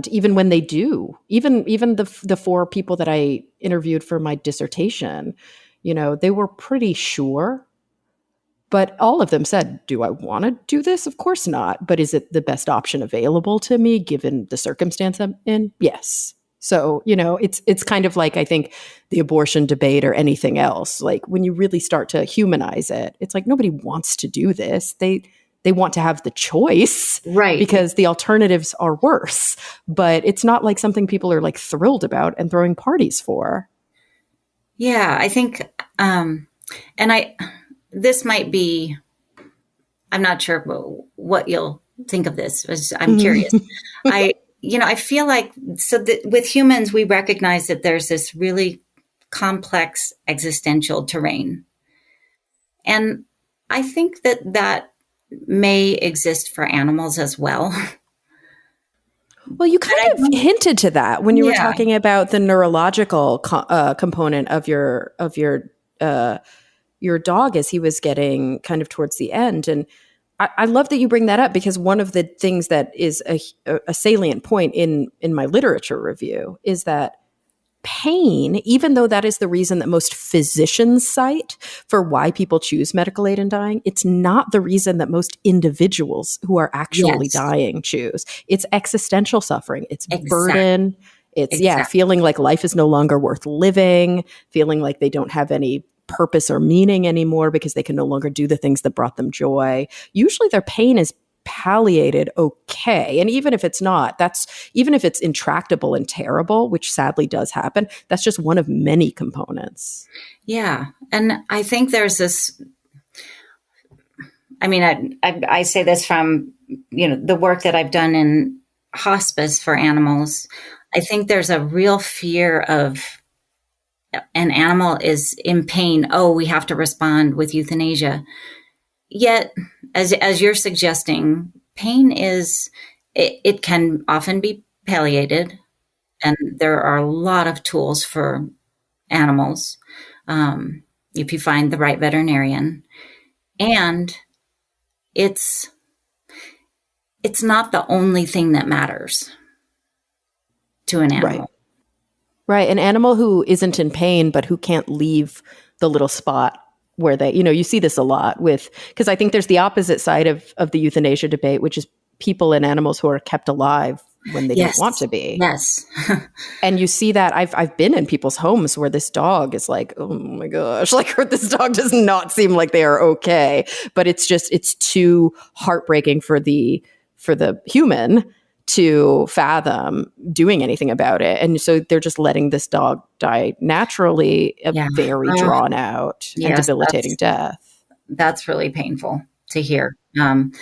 even when they do, even the 4 people that I interviewed for my dissertation, they were pretty sure. But all of them said, do I want to do this? Of course not. But is it the best option available to me given the circumstance I'm in? Yes. So, it's kind of like, I think, the abortion debate or anything else. Like, when you really start to humanize it, it's like nobody wants to do this. They want to have the choice, right? Because the alternatives are worse. But it's not like something people are like thrilled about and throwing parties for. Yeah, I think And this mimight be, I'm not sure what you'll think of this. I'm curious. I feel like, so that with humans, we recognize that there's this really complex existential terrain. And I think that may exist for animals as well. Well, you kind of hinted to that when you were talking about the neurological component of your dog as he was getting kind of towards the end. And I love that you bring that up, because one of the things that is a salient point in my literature review is that pain, even though that is the reason that most physicians cite for why people choose medical aid in dying, it's not the reason that most individuals who are actually dying choose. It's existential suffering. It's burden. It's, feeling like life is no longer worth living, feeling like they don't have any purpose or meaning anymore because they can no longer do the things that brought them joy. Usually their pain is palliated okay. And even if it's not, even if it's intractable and terrible, which sadly does happen, that's just one of many components. Yeah. And I think there's this, I say this from, the work that I've done in hospice for animals. I think there's a real fear of an animal is in pain. Oh, we have to respond with euthanasia. Yet, as you're suggesting, pain it can often be palliated, and there are a lot of tools for animals if you find the right veterinarian. And it's not the only thing that matters to an animal. Right. An animal who isn't in pain, but who can't leave the little spot where they, you see this a lot because I think there's the opposite side of the euthanasia debate, which is people and animals who are kept alive when they don't want to be. Yes. And you see that I've been in people's homes where this dog is like, oh my gosh, like this dog does not seem like they are okay, but it's too heartbreaking for the human to fathom doing anything about it. And so they're just letting this dog die naturally, very drawn out and debilitating death. That's really painful to hear. And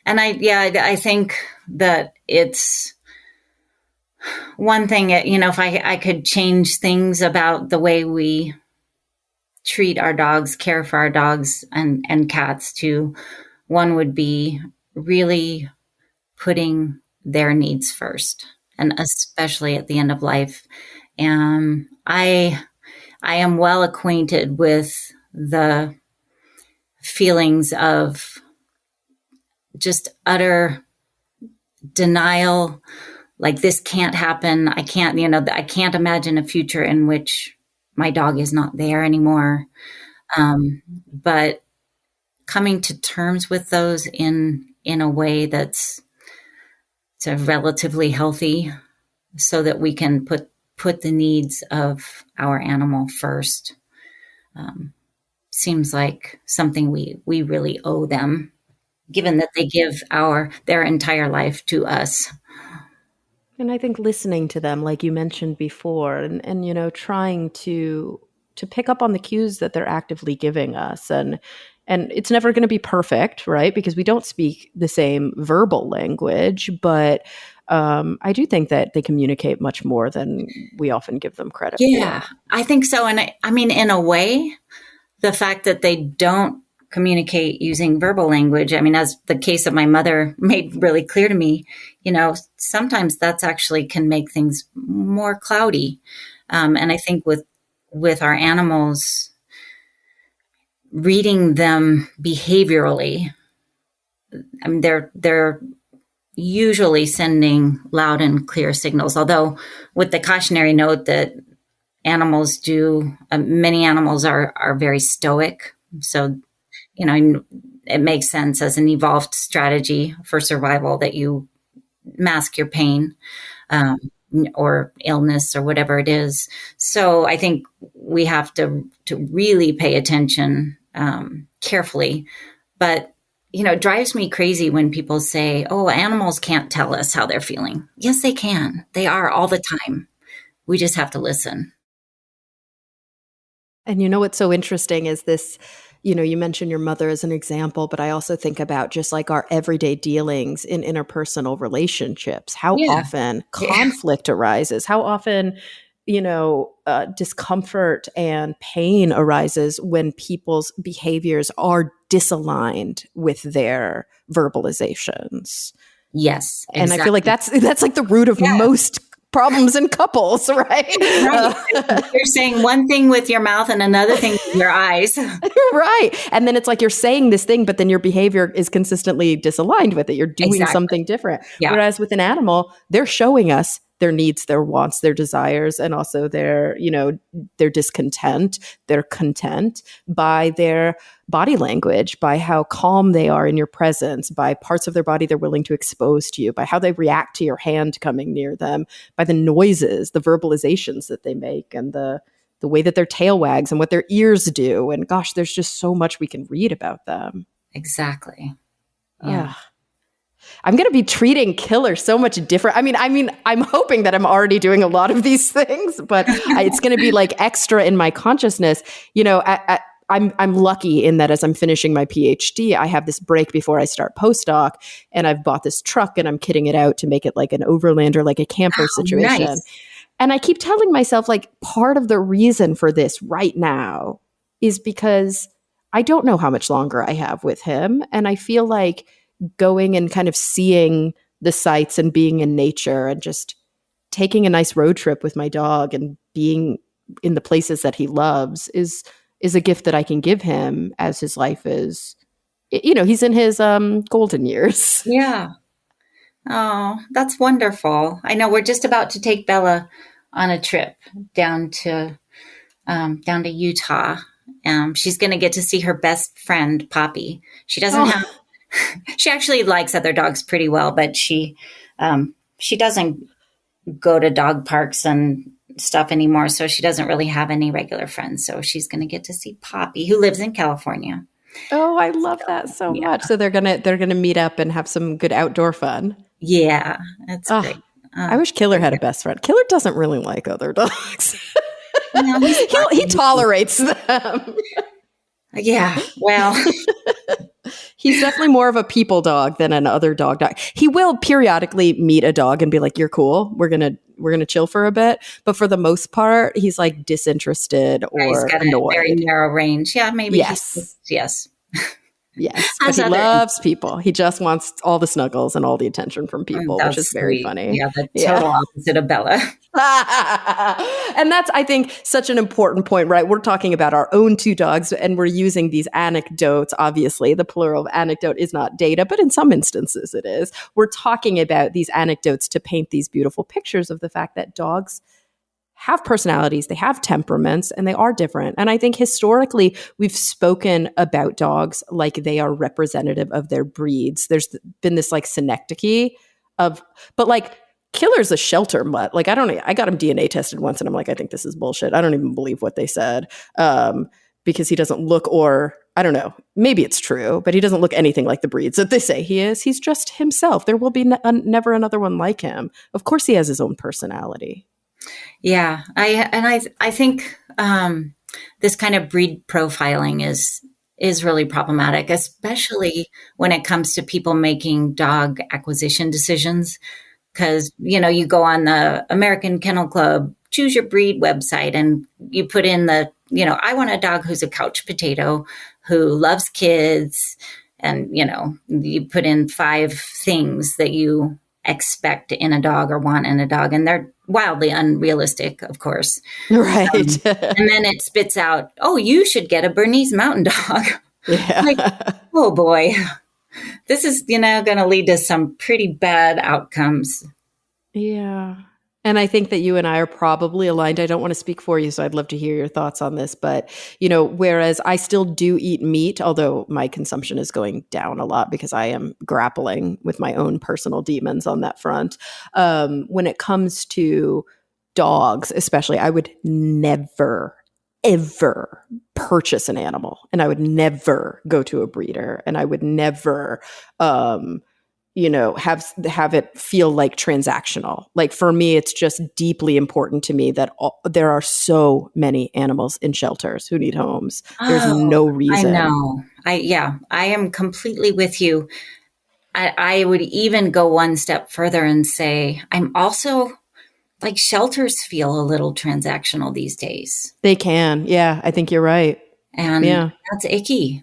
I think that it's one thing, if I could change things about the way we treat our dogs, care for our dogs and cats too, one would be really putting their needs first, and especially at the end of life. And I am well acquainted with the feelings of just utter denial, like this can't happen. I can't imagine a future in which my dog is not there anymore. But coming to terms with those in a way that's relatively healthy, so that we can put the needs of our animal first, seems like something we really owe them, given that they give their entire life to us. And I think listening to them, like you mentioned before, and trying to pick up on the cues that they're actively giving us, and it's never going to be perfect, right? Because we don't speak the same verbal language, but I do think that they communicate much more than we often give them credit for. Yeah, I think so. And I mean, in a way, the fact that they don't communicate using verbal language, as the case of my mother made really clear to me, sometimes that's actually can make things more cloudy. And I think with our animals, reading them behaviorally, they're usually sending loud and clear signals, although with the cautionary note that many animals are very stoic. So, it makes sense as an evolved strategy for survival that you mask your pain or illness or whatever it is. So I think we have to really pay attention carefully. But, it drives me crazy when people say, oh, animals can't tell us how they're feeling. Yes, they can. They are all the time. We just have to listen. And you know what's so interesting is this, you mentioned your mother as an example, but I also think about just like our everyday dealings in interpersonal relationships, how Yeah. often Yeah. conflict arises, how often, discomfort and pain arises when people's behaviors are disaligned with their verbalizations. Yes, And I feel like exactly. that's like the root of Yeah. most problems in couples, right? Right. You're saying one thing with your mouth and another thing with your eyes. Right. And then it's like you're saying this thing, but then your behavior is consistently disaligned with it. You're doing Exactly. something different. Yeah. Whereas with an animal, they're showing us their needs, their wants, their desires, and also their discontent, their content by their body language, by how calm they are in your presence, by parts of their body they're willing to expose to you, by how they react to your hand coming near them, by the noises, the verbalizations that they make, and the way that their tail wags and what their ears do. And gosh, there's just so much we can read about them. Exactly. Yeah. Ugh. I'm going to be treating Killer so much different. I'm hoping that I'm already doing a lot of these things, but it's going to be like extra in my consciousness. I'm lucky in that as I'm finishing my PhD, I have this break before I start postdoc, and I've bought this truck and I'm kitting it out to make it like an overlander, like a camper Oh, situation. nice. And I keep telling myself, like, part of the reason for this right now is because I don't know how much longer I have with him. And I feel like going and kind of seeing the sights and being in nature and just taking a nice road trip with my dog and being in the places that he loves is a gift that I can give him as his life is, he's in his golden years. Yeah. Oh, that's wonderful. I know we're just about to take Bella on a trip down to Utah. She's going to get to see her best friend, Poppy. She doesn't have. Oh, She actually likes other dogs pretty well, but she doesn't go to dog parks and stuff anymore. So she doesn't really have any regular friends. So she's going to get to see Poppy, who lives in California. oh, I love that so Yeah. much. So they're gonna meet up and have some good outdoor fun. Yeah, that's Oh, great. I wish Killer had a best friend. Killer doesn't really like other dogs. No, he's He tolerates them. yeah. Well, He's definitely more of a people dog than an other dog. He will periodically meet a dog and be like, "You're cool. We're gonna chill for a bit." But for the most part, he's like disinterested he's or got a very annoyed. narrow range. Yeah, maybe. Yes. Yes. Yes, but Has he other. loves people. He just wants all the snuggles and all the attention from people, which is That's very sweet. funny. Yeah, the Yeah. total opposite of Bella. And that's, I think, such an important point, right? We're talking about our own two dogs and we're using these anecdotes. Obviously, the plural of anecdote is not data, but in some instances it is. We're talking about these anecdotes to paint these beautiful pictures of the fact that dogs have personalities, they have temperaments, and they are different. And I think historically, we've spoken about dogs like they are representative of their breeds. There's been this like synecdoche but like Killer's a shelter mutt. Like, I got him DNA tested once and I'm like, I think this is bullshit. I don't even believe what they said. Because he doesn't look, or I don't know, maybe it's true, but he doesn't look anything like the breeds that they say he is. He's just himself. There will be never another one like him. Of course, he has his own personality. Yeah, I think this kind of breed profiling is really problematic, especially when it comes to people making dog acquisition decisions. Because you go on the American Kennel Club choose your breed website and you put in I want a dog who's a couch potato, who loves kids, and you put in 5 things that you expect in a dog or want in a dog, and they're wildly unrealistic, of course. Right. And then it spits out, oh, you should get a Bernese Mountain Dog. Yeah. Like, oh boy, this is, going to lead to some pretty bad outcomes. Yeah. And I think that you and I are probably aligned. I don't want to speak for you, so I'd love to hear your thoughts on this. But, whereas I still do eat meat, although my consumption is going down a lot because I am grappling with my own personal demons on that front. When it comes to dogs, especially, I would never, ever purchase an animal. And I would never go to a breeder. And I would never have it feel like transactional. Like for me, it's just deeply important to me that there are so many animals in shelters who need homes. There's no reason. I know. I am completely with you. I would even go one step further and say, I'm also like shelters feel a little transactional these days. They can. Yeah, I think you're right. And that's icky.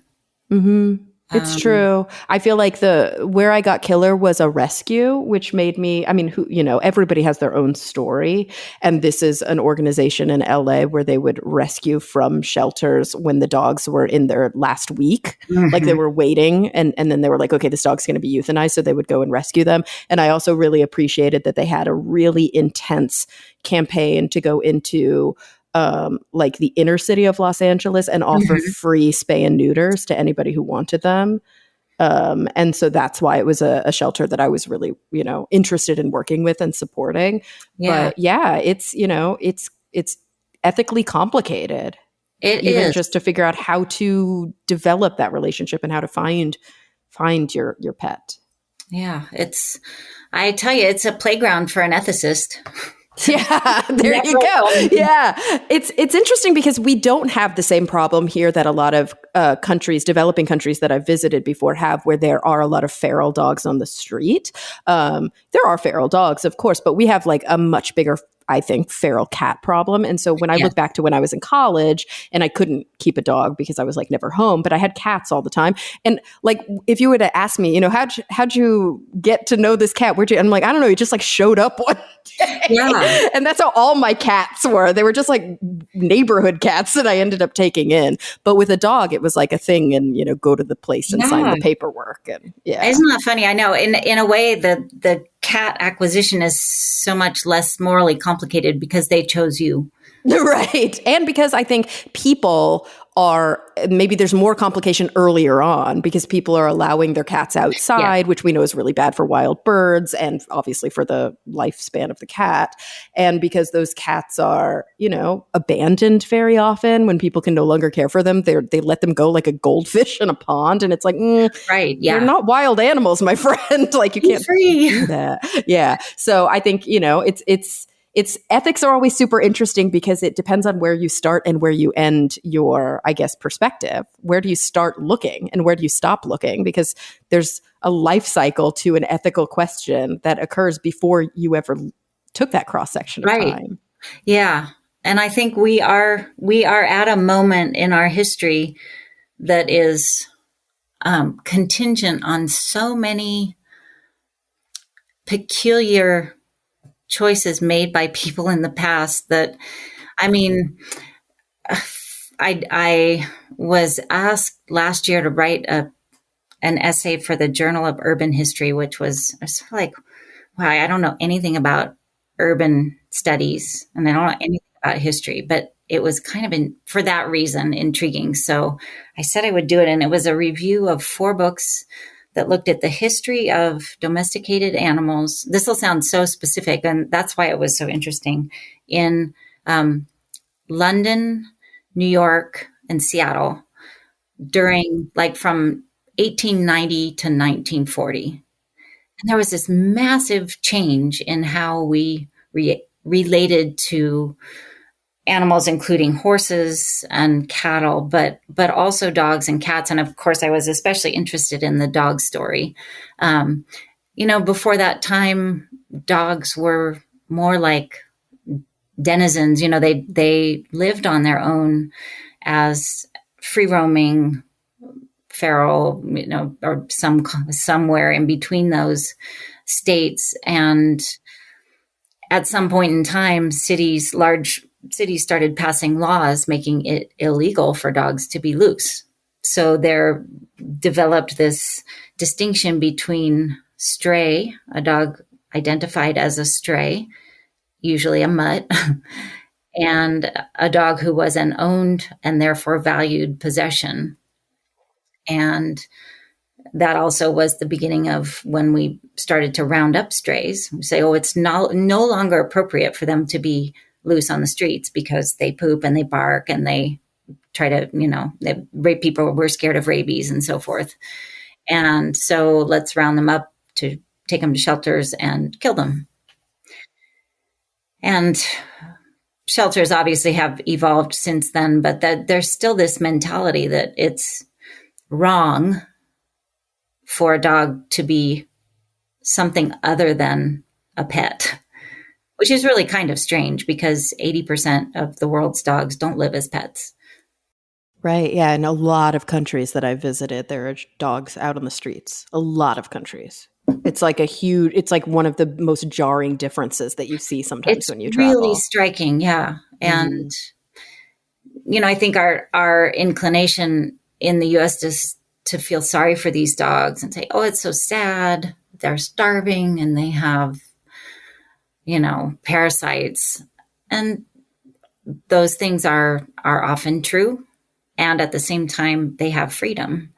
Mm-hmm. It's true. I feel like where I got Killer was a rescue, which made me, everybody has their own story. And this is an organization in LA where they would rescue from shelters when the dogs were in their last week. Mm-hmm. Like they were waiting and then they were like, okay, this dog's going to be euthanized. So they would go and rescue them. And I also really appreciated that they had a really intense campaign to go into like the inner city of Los Angeles and offer free spay and neuters to anybody who wanted them. And so that's why it was a shelter that I was really, interested in working with and supporting. Yeah. But yeah, it's ethically complicated. It even is. Just to figure out how to develop that relationship and how to find your pet. Yeah. I tell you, it's a playground for an ethicist. Yeah, there you go. Yeah. It's interesting because we don't have the same problem here that a lot of developing countries that I've visited before have, where there are a lot of feral dogs on the street. There are feral dogs, of course, but we have like a much bigger, I think, feral cat problem. And so when I look back to when I was in college and I couldn't keep a dog because I was like never home, but I had cats all the time. And like, if you were to ask me, how'd you get to know this cat? I'm like, I don't know. He just like showed up one day. Yeah. And that's how all my cats were. They were just like neighborhood cats that I ended up taking in. But with a dog, it was like a thing and, go to the place and sign the paperwork. And Isn't that funny? I know in a way the cat acquisition is so much less morally complicated because they chose you. Right. And because I think maybe there's more complication earlier on because people are allowing their cats outside, which we know is really bad for wild birds and obviously for the lifespan of the cat. And because those cats are, abandoned very often when people can no longer care for them, they let them go like a goldfish in a pond. And it's like, right. Yeah. They're not wild animals, my friend. Like you can't do that. Yeah. So I think, it's ethics are always super interesting because it depends on where you start and where you end your, I guess, perspective. Where do you start looking and where do you stop looking? Because there's a life cycle to an ethical question that occurs before you ever took that cross section of time. Yeah. And I think we are at a moment in our history that is contingent on so many peculiar choices made by people in the past that, I was asked last year to write an essay for the Journal of Urban History, which was sort of like, wow, I don't know anything about urban studies and I don't know anything about history, but it was kind of for that reason, intriguing. So I said I would do it. And it was a review of 4 books that looked at the history of domesticated animals. This will sound so specific, and that's why it was so interesting. In London, New York, and Seattle during from 1890 to 1940. And there was this massive change in how we related to animals, including horses and cattle, but also dogs and cats. And of course, I was especially interested in the dog story. Before that time, dogs were more like denizens. They lived on their own as free roaming, feral, or somewhere in between those states. And at some point in time, large cities started passing laws making it illegal for dogs to be loose. So there developed this distinction between stray, a dog identified as a stray, usually a mutt, and a dog who was an owned and therefore valued possession. And that also was the beginning of when we started to round up strays. We say, it's no longer appropriate for them to be loose on the streets because they poop and they bark and they try to, they rape people. We're scared of rabies and so forth. And so let's round them up to take them to shelters and kill them. And shelters obviously have evolved since then, but that there's still this mentality that it's wrong for a dog to be something other than a pet, which is really kind of strange because 80% of the world's dogs don't live as pets. Right. Yeah. In a lot of countries that I've visited, there are dogs out on the streets. A lot of countries. It's like it's like one of the most jarring differences that you see sometimes when you travel. It's really striking. Yeah. And, I think our inclination in the US is to feel sorry for these dogs and say, oh, it's so sad. They're starving and they have, parasites. And those things are often true. And at the same time, they have freedom,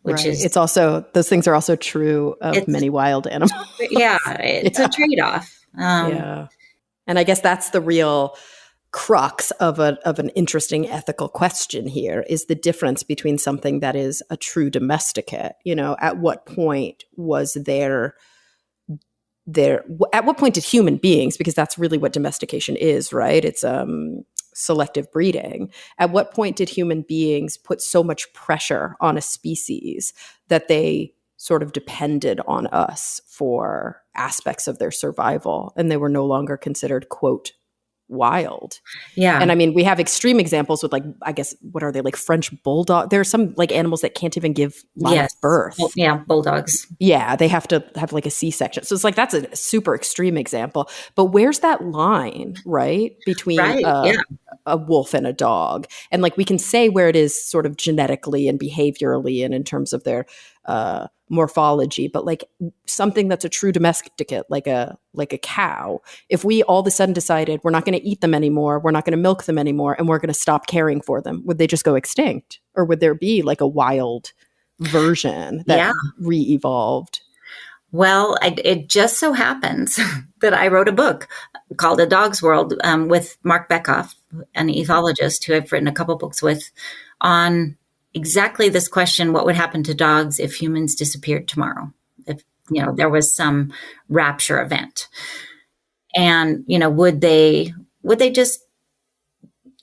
which is... It's also, those things are also true of many wild animals. Yeah, it's a trade-off. Yeah. And I guess that's the real crux of an interesting ethical question here, is the difference between something that is a true domesticate. At what point was at what point did human beings, because that's really what domestication is, right? It's selective breeding. At what point did human beings put so much pressure on a species that they sort of depended on us for aspects of their survival and they were no longer considered, quote, wild? Yeah. And I mean, we have extreme examples with, like, I guess, what are they, like French bulldog? There are some like animals that can't even give live birth. Yeah, bulldogs. Yeah, they have to have like a C-section. So it's like, that's a super extreme example. But where's that line, right? Between a wolf and a dog. And like, we can say where it is sort of genetically and behaviorally and in terms of their morphology, but like something that's a true domesticate, like a cow, if we all of a sudden decided we're not going to eat them anymore, we're not going to milk them anymore, and we're going to stop caring for them, would they just go extinct? Or would there be like a wild version that re-evolved? Well, it just so happens that I wrote a book called A Dog's World with Mark Beckhoff, an ethologist who I've written a couple books with, on exactly this question: what would happen to dogs if humans disappeared tomorrow? If there was some rapture event, and would they just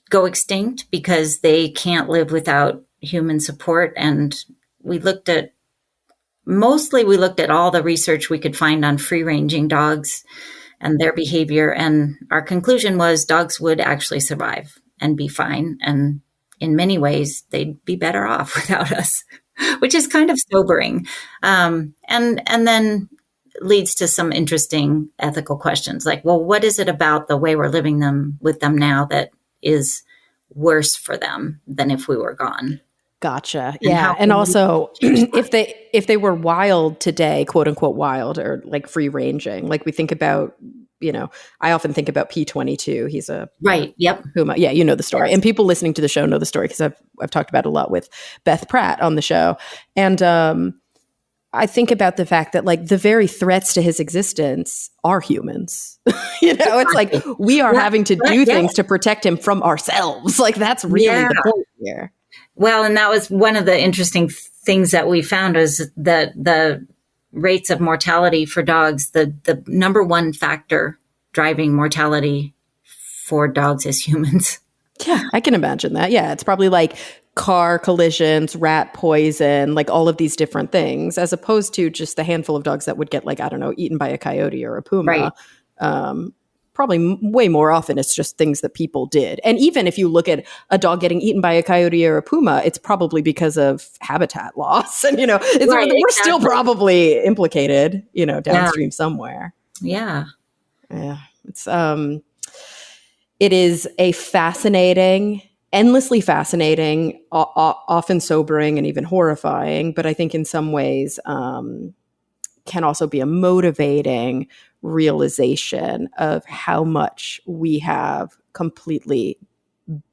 go extinct because they can't live without human support? And we looked at all the research we could find on free-ranging dogs and their behavior. And our conclusion was dogs would actually survive and be fine. And in many ways, they'd be better off without us, which is kind of sobering. And then leads to some interesting ethical questions like, well, what is it about the way we're living with them now that is worse for them than if we were gone? Gotcha. Yeah. And also, if they were wild today, quote unquote wild, or like free ranging, like we think about, I often think about P22. He's a right. Yep. Puma. Yeah, you know the story, and people listening to the show know the story because I've talked about it a lot with Beth Pratt on the show, and I think about the fact that like the very threats to his existence are humans. It's like we are having to do things to protect him from ourselves. Like that's really the point here. Well, and that was one of the interesting things that we found is that the rates of mortality for dogs, the number one factor driving mortality for dogs is humans. Yeah, I can imagine that. Yeah, it's probably like car collisions, rat poison, like all of these different things, as opposed to just the handful of dogs that would get like, I don't know, eaten by a coyote or a puma. Right. Probably way more often it's just things that people did. And even if you look at a dog getting eaten by a coyote or a puma, it's probably because of habitat loss. And, we're still probably implicated, downstream somewhere. Yeah. Yeah. It is a fascinating, endlessly fascinating, often sobering and even horrifying, but I think in some ways can also be a motivating realization of how much we have completely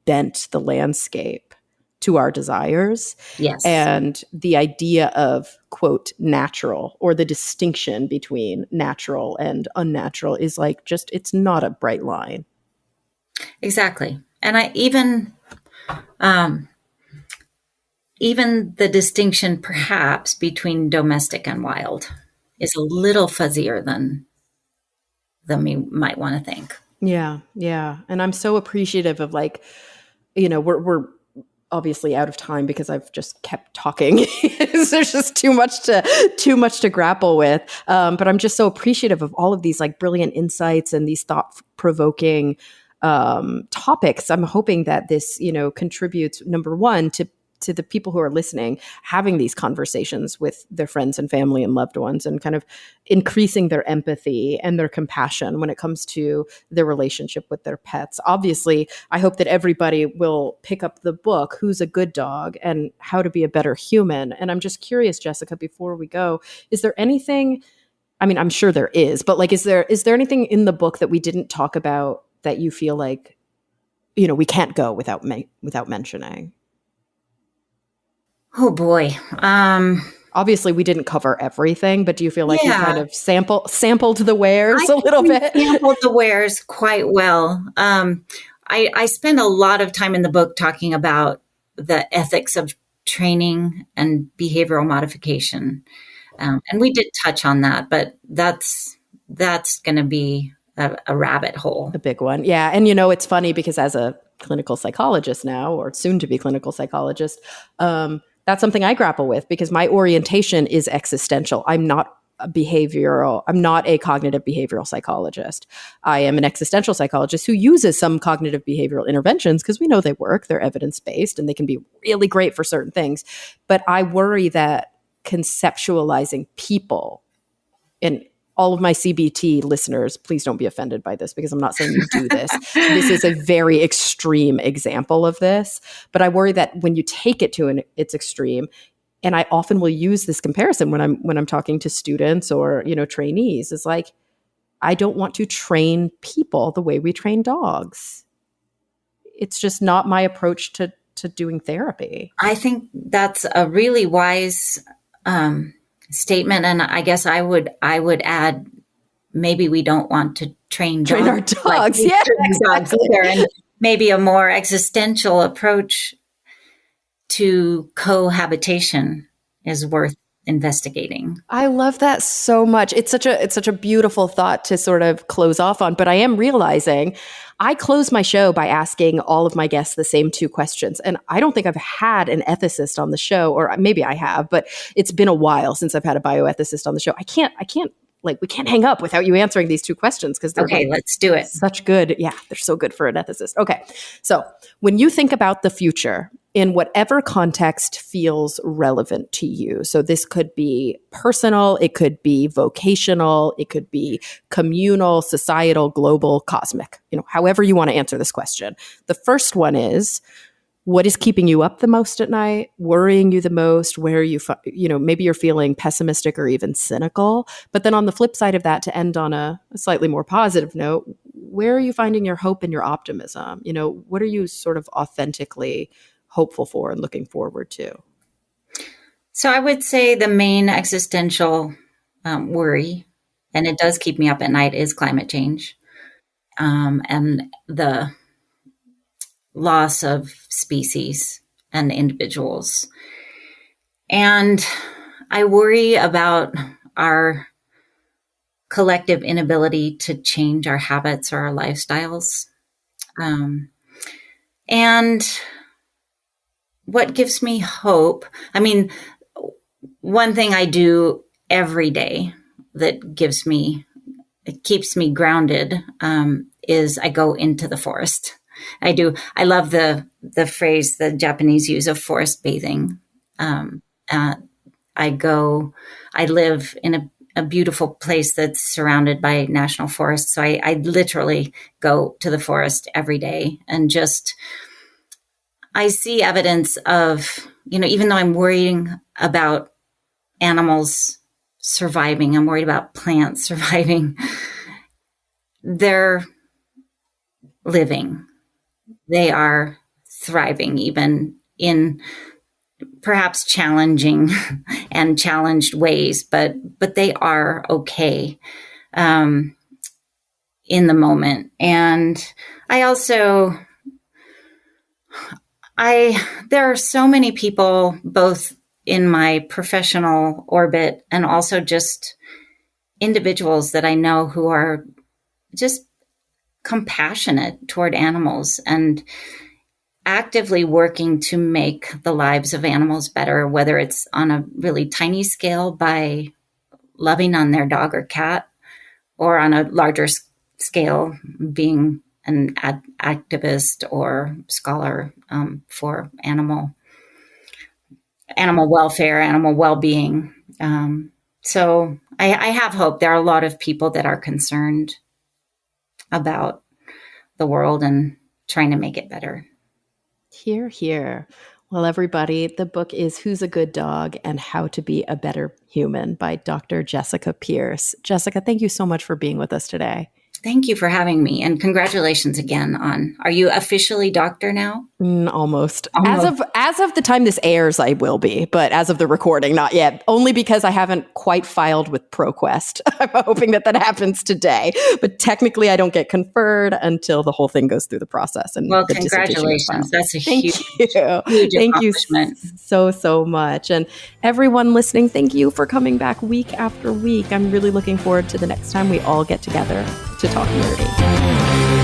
bent the landscape to our desires. Yes. And the idea of, quote, natural, or the distinction between natural and unnatural is like just, it's not a bright line. Exactly. And even the distinction perhaps between domestic and wild is a little fuzzier than we might want to think. Yeah, yeah. And I'm so appreciative of like, we're obviously out of time because I've just kept talking. There's just too much to grapple with. But I'm just so appreciative of all of these like brilliant insights and these thought provoking topics. I'm hoping that this, contributes, number one, to the people who are listening, having these conversations with their friends and family and loved ones, and kind of increasing their empathy and their compassion when it comes to their relationship with their pets. Obviously, I hope that everybody will pick up the book, Who's a Good Dog and How to Be a Better Human. And I'm just curious, Jessica, before we go, is there anything, I mean, I'm sure there is, but like, is there anything in the book that we didn't talk about that you feel like, we can't go without mentioning? Oh boy. Obviously, we didn't cover everything, but do you feel like we Yeah. kind of sampled the wares a little bit? Sampled the wares quite well. I spend a lot of time in the book talking about the ethics of training and behavioral modification. And we did touch on that, but that's going to be a rabbit hole. A big one. Yeah. And, it's funny because as a clinical psychologist now, or soon to be clinical psychologist, that's something I grapple with because my orientation is existential. I'm not a cognitive behavioral psychologist. I am an existential psychologist who uses some cognitive behavioral interventions because we know they work, they're evidence-based, and they can be really great for certain things. But I worry that conceptualizing people, and all of my CBT listeners, please don't be offended by this because I'm not saying you do this. This is a very extreme example of this. But I worry that when you take it to its extreme, and I often will use this comparison when I'm talking to students or trainees, is like, I don't want to train people the way we train dogs. It's just not my approach to doing therapy. I think that's a really wise statement, and I guess I would add, maybe we don't want to train our dogs, like exactly. Dogs either, and maybe a more existential approach to cohabitation is worth investigating. I love that so much. It's such a beautiful thought to sort of close off on. But I am realizing I close my show by asking all of my guests the same two questions. And I don't think I've had an ethicist on the show, or maybe I have, but it's been a while since I've had a bioethicist on the show. I can't like, we can't hang up without you answering these two questions because they're okay. Let's do it. Such good. Yeah, they're so good for an ethicist. Okay. So when you think about the future, in whatever context feels relevant to you. So this could be personal, it could be vocational, it could be communal, societal, global, cosmic, however you want to answer this question. The first one is, what is keeping you up the most at night, worrying you the most, where you maybe you're feeling pessimistic or even cynical. But then on the flip side of that, to end on a slightly more positive note, where are you finding your hope and your optimism? What are you sort of authentically hopeful for and looking forward to? So I would say the main existential worry, and it does keep me up at night, is climate change and the loss of species and individuals. And I worry about our collective inability to change our habits or our lifestyles. And what gives me hope, I mean, one thing I do every day that it keeps me grounded, is I go into the forest. I love the phrase the Japanese use of forest bathing. I live in a beautiful place that's surrounded by national forests. So I literally go to the forest every day and I see evidence of, even though I'm worrying about animals surviving, I'm worried about plants surviving, they're living. They are thriving, even in perhaps challenging and challenged ways, but they are okay in the moment. And there are so many people, both in my professional orbit and also just individuals that I know who are just compassionate toward animals and actively working to make the lives of animals better, whether it's on a really tiny scale by loving on their dog or cat, or on a larger scale being an activist or scholar for animal welfare, animal well-being. So I have hope. There are a lot of people that are concerned about the world and trying to make it better. Hear, hear. Well, everybody, the book is Who's a Good Dog and How to Be a Better Human by Dr. Jessica Pierce. Jessica, thank you so much for being with us today. Thank you for having me, and congratulations again on, are you officially doctor now? Almost. As of the time this airs, I will be, but as of the recording, not yet. Only because I haven't quite filed with ProQuest. I'm hoping that happens today, but technically I don't get conferred until the whole thing goes through the process. And well, congratulations. That's a huge thank you so much. And everyone listening, thank you for coming back week after week. I'm really looking forward to the next time we all get together to talk nerdy.